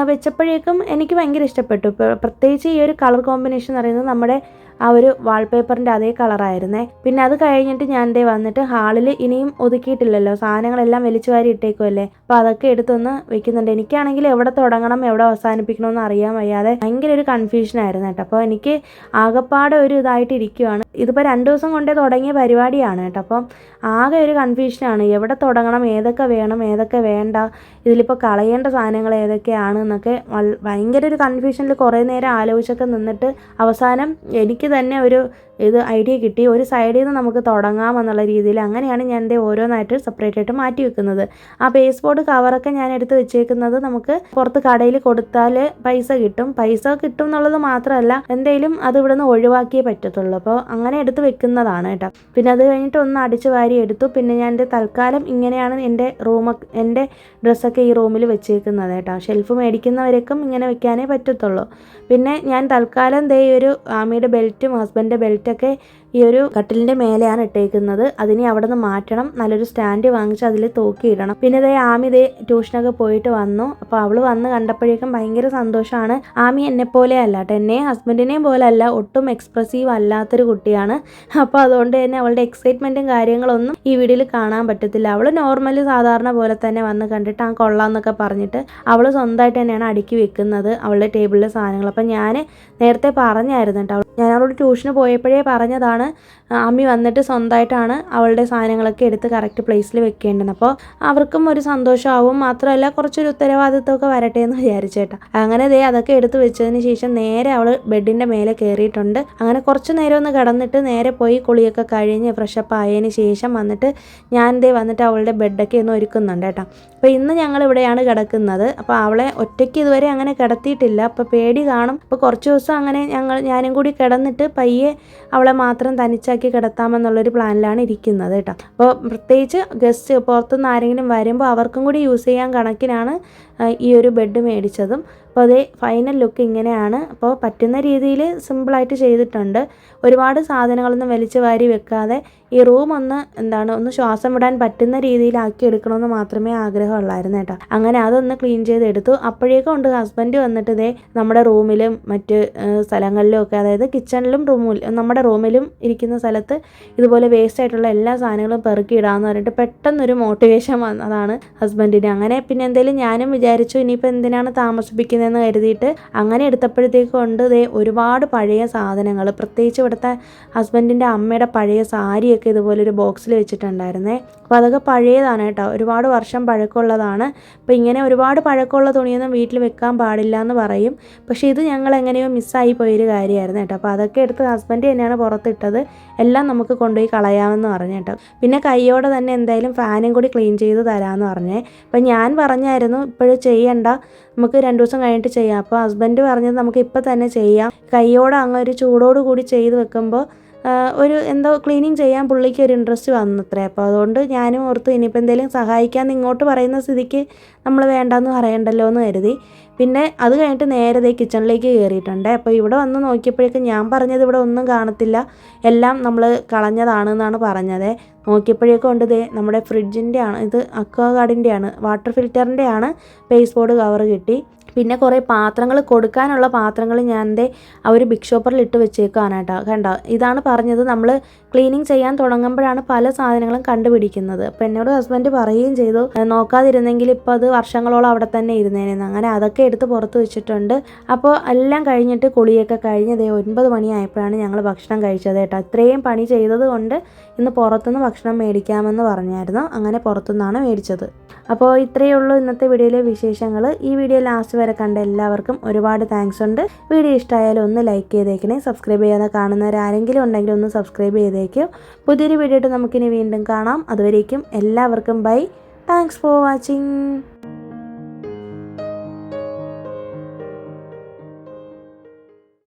വെച്ചപ്പോഴേക്കും എനിക്ക് ഭയങ്കര ഇഷ്ടപ്പെട്ടു. പ്രത്യേകിച്ച് ഈ ഒരു കളർ കോമ്പിനേഷൻ എന്ന് പറയുന്നത് നമ്മുടെ ആ ഒരു വാൾപേപ്പറിൻ്റെ അതേ കളറായിരുന്നേ. പിന്നെ അത് കഴിഞ്ഞിട്ട് ഞാൻ ദേ വന്നിട്ട് ഹാളിൽ ഇനിയും ഒതുക്കിയിട്ടില്ലല്ലോ, സാധനങ്ങളെല്ലാം വലിച്ചു വാരി ഇട്ടേക്കുമല്ലേ. അപ്പോൾ അതൊക്കെ എടുത്തൊന്ന് വെക്കുന്നുണ്ട്. എനിക്കാണെങ്കിൽ എവിടെ തുടങ്ങണം എവിടെ അവസാനിപ്പിക്കണമെന്ന് അറിയാൻ വയ്യാതെ ഭയങ്കര ഒരു കൺഫ്യൂഷനായിരുന്നു കേട്ടോ. അപ്പോൾ എനിക്ക് ആകെപ്പാടെ ഒരു ഇതായിട്ട് ഇരിക്കുവാണ്. ഇതിപ്പോൾ 2 ദിവസം കൊണ്ടേ തുടങ്ങിയ പരിപാടിയാണ് കേട്ടോ. അപ്പം ആകെ ഒരു കൺഫ്യൂഷനാണ്, എവിടെ തുടങ്ങണം, ഏതൊക്കെ വേണം ഏതൊക്കെ വേണ്ട, ഇതിലിപ്പോൾ കളയേണ്ട സാധനങ്ങൾ ഏതൊക്കെയാണ് എന്നൊക്കെ ഭയങ്കര ഒരു കൺഫ്യൂഷനിൽ കുറേ നേരം ആലോചിച്ചൊക്കെ നിന്നിട്ട് അവസാനം എനിക്ക് തന്നെ ഒരു ഐഡിയ കിട്ടി. ഒരു സൈഡിൽ നിന്ന് നമുക്ക് തുടങ്ങാമെന്നുള്ള രീതിയിൽ അങ്ങനെയാണ് ഞാൻ എൻ്റെ ഓരോന്നായിട്ട് സെപ്പറേറ്റ് ആയിട്ട് മാറ്റി വെക്കുന്നത്. ആ പേസ്റ്റ് ബോർഡ് കവറൊക്കെ ഞാൻ എടുത്ത് വെച്ചേക്കുന്നത് നമുക്ക് പുറത്ത് കടയിൽ കൊടുത്താൽ പൈസ കിട്ടും എന്നുള്ളത് മാത്രമല്ല, എന്തെങ്കിലും അത് ഇവിടെ നിന്ന് ഒഴിവാക്കിയേ പറ്റത്തുള്ളൂ. അപ്പോൾ അങ്ങനെ എടുത്ത് വെക്കുന്നതാണ് കേട്ടോ. പിന്നെ അത് കഴിഞ്ഞിട്ട് ഒന്ന് അടിച്ച് വാരി എടുത്തു. പിന്നെ ഞാൻ എൻ്റെ തൽക്കാലം ഇങ്ങനെയാണ് എൻ്റെ ഡ്രസ്സൊക്കെ ഈ റൂമിൽ വെച്ചേക്കുന്നത് കേട്ടോ. ഷെൽഫ് മേടിക്കുന്നവരേക്കും ഇങ്ങനെ വെക്കാനേ പറ്റത്തുള്ളൂ. പിന്നെ ഞാൻ തൽക്കാലം ദേ ഒരു ആമിയുടെ ബെൽറ്റും ഹസ്ബൻഡിൻ്റെ ബെൽറ്റൊക്കെ ഈ ഒരു കട്ടിലിൻ്റെ മേലെയാണ് ഇട്ടേക്കുന്നത്. അതിനെ അവിടെ നിന്ന് മാറ്റണം, നല്ലൊരു സ്റ്റാൻഡ് വാങ്ങിച്ച് അതിൽ തൂക്കിയിടണം. പിന്നെ ഇതേ ആമി ട്യൂഷനൊക്കെ പോയിട്ട് വന്നു. അപ്പോൾ അവൾ വന്ന് കണ്ടപ്പോഴേക്കും ഭയങ്കര സന്തോഷമാണ്. ആമി എന്നെപ്പോലെ അല്ല കേട്ടോ, എന്നെയും ഹസ്ബൻഡിനെയും പോലെ അല്ല, ഒട്ടും എക്സ്പ്രസീവ് അല്ലാത്തൊരു കുട്ടിയാണ്. അപ്പോൾ അതുകൊണ്ട് തന്നെ അവളുടെ എക്സൈറ്റ്മെൻറ്റും കാര്യങ്ങളൊന്നും ഈ വീഡിയോയിൽ കാണാൻ പറ്റത്തില്ല. അവൾ നോർമലി സാധാരണ പോലെ തന്നെ വന്ന് കണ്ടിട്ട് ആ കൊള്ളാമെന്നൊക്കെ പറഞ്ഞിട്ട് അവൾ സ്വന്തമായിട്ട് തന്നെയാണ് അടുക്കി വെക്കുന്നത് അവളുടെ ടേബിളിലെ സാധനങ്ങൾ. അപ്പം ഞാൻ നേരത്തെ പറഞ്ഞായിരുന്നു കേട്ടോ, ഞാൻ അവളോട് ട്യൂഷന് പോയപ്പോഴേ പറഞ്ഞതാണ് അമ്മി വന്നിട്ട് സ്വന്തമായിട്ടാണ് അവളുടെ സാധനങ്ങളൊക്കെ എടുത്ത് കറക്റ്റ് പ്ലേസിൽ വെക്കേണ്ടത്. അപ്പോൾ അവർക്കും ഒരു സന്തോഷമാവും, മാത്രമല്ല കുറച്ചൊരു ഉത്തരവാദിത്വമൊക്കെ വരട്ടെ എന്ന് വിചാരിച്ചേട്ടാ. അങ്ങനെ അതൊക്കെ എടുത്ത് വെച്ചതിന് ശേഷം നേരെ അവൾ ബെഡിൻ്റെ മേലെ കയറിയിട്ടുണ്ട്. അങ്ങനെ കുറച്ച് നേരം ഒന്ന് കിടന്നിട്ട് നേരെ പോയി കുളിയൊക്കെ കഴിഞ്ഞ് ഫ്രഷപ്പ് ആയതിന് ശേഷം വന്നിട്ട് ഞാൻ വന്നിട്ട് അവളുടെ ബെഡൊക്കെ ഒന്ന് ഒരുക്കുന്നുണ്ട് കേട്ടോ. അപ്പോൾ ഇന്ന് ഞങ്ങൾ ഇവിടെയാണ് കിടക്കുന്നത്. അപ്പോൾ അവളെ ഒറ്റയ്ക്ക് ഇതുവരെ അങ്ങനെ കിടത്തിയിട്ടില്ല. അപ്പോൾ പേടി കാണും. അപ്പോൾ കുറച്ച് ദിവസം അങ്ങനെ ഞാനും കൂടി കിടന്നിട്ട് പയ്യെ അവളെ മാത്രം തനിച്ചാക്കി കിടത്താമെന്നുള്ളൊരു പ്ലാനിലാണ് ഇരിക്കുന്നത് കേട്ടോ. അപ്പോൾ പ്രത്യേകിച്ച് ഗസ്റ്റ് പുറത്തുനിന്ന് ആരെങ്കിലും വരുമ്പോൾ അവർക്കും കൂടി യൂസ് ചെയ്യാൻ കണക്കിനാണ് ഈ ഒരു ബെഡ് മേടിച്ചതും. അപ്പോൾ അതേ ഫൈനൽ ലുക്ക് ഇങ്ങനെയാണ്. അപ്പോൾ പറ്റുന്ന രീതിയിൽ സിമ്പിളായിട്ട് ചെയ്തിട്ടുണ്ട്. ഒരുപാട് സാധനങ്ങളൊന്നും വലിച്ചു വാരി വെക്കാതെ ഈ റൂം ഒന്ന് ശ്വാസം വിടാൻ പറ്റുന്ന രീതിയിലാക്കി എടുക്കണമെന്ന് മാത്രമേ ആഗ്രഹമുള്ളായിരുന്നു കേട്ടോ. അങ്ങനെ അതൊന്ന് ക്ലീൻ ചെയ്തെടുത്തു. അപ്പോഴേക്കും ഉണ്ട് ഹസ്ബൻഡ് വന്നിട്ട് നമ്മുടെ റൂമിലും മറ്റ് സ്ഥലങ്ങളിലും ഒക്കെ, അതായത് കിച്ചണിലും നമ്മുടെ റൂമിലും ഇരിക്കുന്ന സ്ഥലത്ത് ഇതുപോലെ വേസ്റ്റ് ആയിട്ടുള്ള എല്ലാ സാധനങ്ങളും പെറുക്കി ഇടാമെന്ന് പറഞ്ഞിട്ട് പെട്ടെന്നൊരു മോട്ടിവേഷൻ വന്നതാണ് ഹസ്ബൻഡിന്. അങ്ങനെ പിന്നെ എന്തെങ്കിലും ഞാനും വിചാരിച്ചു ഇനിയിപ്പോൾ എന്തിനാണ് താമസിപ്പിക്കുന്നതെന്ന് കരുതിയിട്ട് അങ്ങനെ എടുത്തപ്പോഴത്തേക്കും ഉണ്ട് ഒരുപാട് പഴയ സാധനങ്ങൾ, പ്രത്യേകിച്ച് ഇവിടുത്തെ ഹസ്ബൻഡിൻ്റെ അമ്മയുടെ പഴയ സാരിയൊക്കെ ഇതുപോലൊരു ബോക്സിൽ വെച്ചിട്ടുണ്ടായിരുന്നേ. അപ്പോൾ അതൊക്കെ പഴയതാണ് കേട്ടോ, ഒരുപാട് വർഷം പഴക്കമുള്ളതാണ്. അപ്പോൾ ഇങ്ങനെ ഒരുപാട് പഴക്കമുള്ള തുണിയൊന്നും വീട്ടിൽ വെക്കാൻ പാടില്ല എന്ന് പറയും. പക്ഷേ ഇത് ഞങ്ങൾ എങ്ങനെയോ മിസ്സായി പോയൊരു കാര്യമായിരുന്നു കേട്ടോ. അപ്പോൾ അതൊക്കെ എടുത്ത് ഹസ്ബൻഡ് തന്നെയാണ് പുറത്തിട്ടത്. എല്ലാം നമുക്ക് കൊണ്ടുപോയി കളയാമെന്ന് പറഞ്ഞു കേട്ടോ. പിന്നെ കൈയോടെ തന്നെ എന്തായാലും ഫാനും കൂടി ക്ലീൻ ചെയ്ത് തരാമെന്ന് പറഞ്ഞേ. അപ്പം ഞാൻ പറഞ്ഞായിരുന്നു ഇപ്പോഴും ചെയ്യണ്ട, നമുക്ക് 2 ദിവസം കഴിഞ്ഞിട്ട് ചെയ്യാം. അപ്പോൾ ഹസ്ബൻഡ് പറഞ്ഞത് നമുക്ക് ഇപ്പം തന്നെ ചെയ്യാം, കൈയോടെ അങ്ങ് ഒരു ചൂടോട് കൂടി ചെയ്ത് വെക്കുമ്പോൾ ഒരു എന്തോ ക്ലീനിങ് ചെയ്യാൻ പുള്ളിക്ക് ഒരു ഇൻട്രസ്റ്റ് വന്നത്രേ. അപ്പോൾ അതുകൊണ്ട് ഞാനും ഓർത്തു ഇനിയിപ്പോൾ എന്തെങ്കിലും സഹായിക്കാമെന്ന് ഇങ്ങോട്ട് പറയുന്ന സ്ഥിതിക്ക് നമ്മൾ വേണ്ടെന്ന് പറയണ്ടല്ലോ എന്ന് കരുതി. പിന്നെ അത് കഴിഞ്ഞിട്ട് നേരെ കിച്ചണിലേക്ക് കയറിയിട്ടുണ്ട്. അപ്പോൾ ഇവിടെ വന്ന് നോക്കിയപ്പോഴേക്കും ഞാൻ പറഞ്ഞത് ഇവിടെ ഒന്നും കാണത്തില്ല, എല്ലാം നമ്മൾ കളഞ്ഞതാണെന്നാണ് പറഞ്ഞത്. നോക്കിയപ്പോഴേക്കും ഉണ്ട് നമ്മുടെ ഫ്രിഡ്ജിൻ്റെ ആണ്, ഇത് അക്വാഗാർഡിൻ്റെ ആണ്, വാട്ടർ ഫിൽറ്ററിൻ്റെ ആണ് പേസ്റ്റ് ബോർഡ് കവർ കിട്ടി. പിന്നെ കുറേ പാത്രങ്ങൾ, കൊടുക്കാനുള്ള പാത്രങ്ങൾ ഞാൻ ആ ഒരു ബിഗ് ഷോപ്പറിൽ ഇട്ട് വെച്ചേക്കാണ് കേട്ടോ. കണ്ടോ, ഇതാണ് പറഞ്ഞത്, നമ്മൾ ക്ലീനിങ് ചെയ്യാൻ തുടങ്ങുമ്പോഴാണ് പല സാധനങ്ങളും കണ്ടുപിടിക്കുന്നത്. അപ്പോൾ എന്നോട് ഹസ്ബൻഡ് പറയുകയും ചെയ്തു നോക്കാതിരുന്നെങ്കിൽ ഇപ്പോൾ അത് വർഷങ്ങളോളം അവിടെ തന്നെ ഇരുന്നേനെന്ന്. അങ്ങനെ അതൊക്കെ എടുത്ത് പുറത്ത് വെച്ചിട്ടുണ്ട്. അപ്പോൾ എല്ലാം കഴിഞ്ഞിട്ട് കുളിയൊക്കെ കഴിഞ്ഞ് 9 മണിയായപ്പോഴാണ് ഞങ്ങൾ ഭക്ഷണം കഴിച്ചത് കേട്ടോ. ഇത്രയും പണി ചെയ്തത് കൊണ്ട് ഇന്ന് പുറത്തുനിന്ന് ഭക്ഷണം മേടിക്കാമെന്ന് പറഞ്ഞായിരുന്നു. അങ്ങനെ പുറത്തുനിന്നാണ് മേടിച്ചത്. അപ്പോൾ ഇത്രയേ ഉള്ളൂ ഇന്നത്തെ വീഡിയോയിലെ വിശേഷങ്ങൾ. ഈ വീഡിയോ ലാസ്റ്റ് വരെ കണ്ട എല്ലാവർക്കും ഒരുപാട് താങ്ക്സ് ഉണ്ട്. വീഡിയോ ഇഷ്ടമായാലും ഒന്ന് ലൈക്ക് ചെയ്തേക്കണേ. സബ്സ്ക്രൈബ് ചെയ്യാതെ കാണുന്നവരാരെങ്കിലും ഉണ്ടെങ്കിൽ ഒന്ന് സബ്സ്ക്രൈബ് ചെയ്തേക്കും. പുതിയൊരു വീഡിയോ ആയിട്ട് നമുക്കിനി വീണ്ടും കാണാം. അതുവരേക്കും എല്ലാവർക്കും ബൈ. Thanks for watching.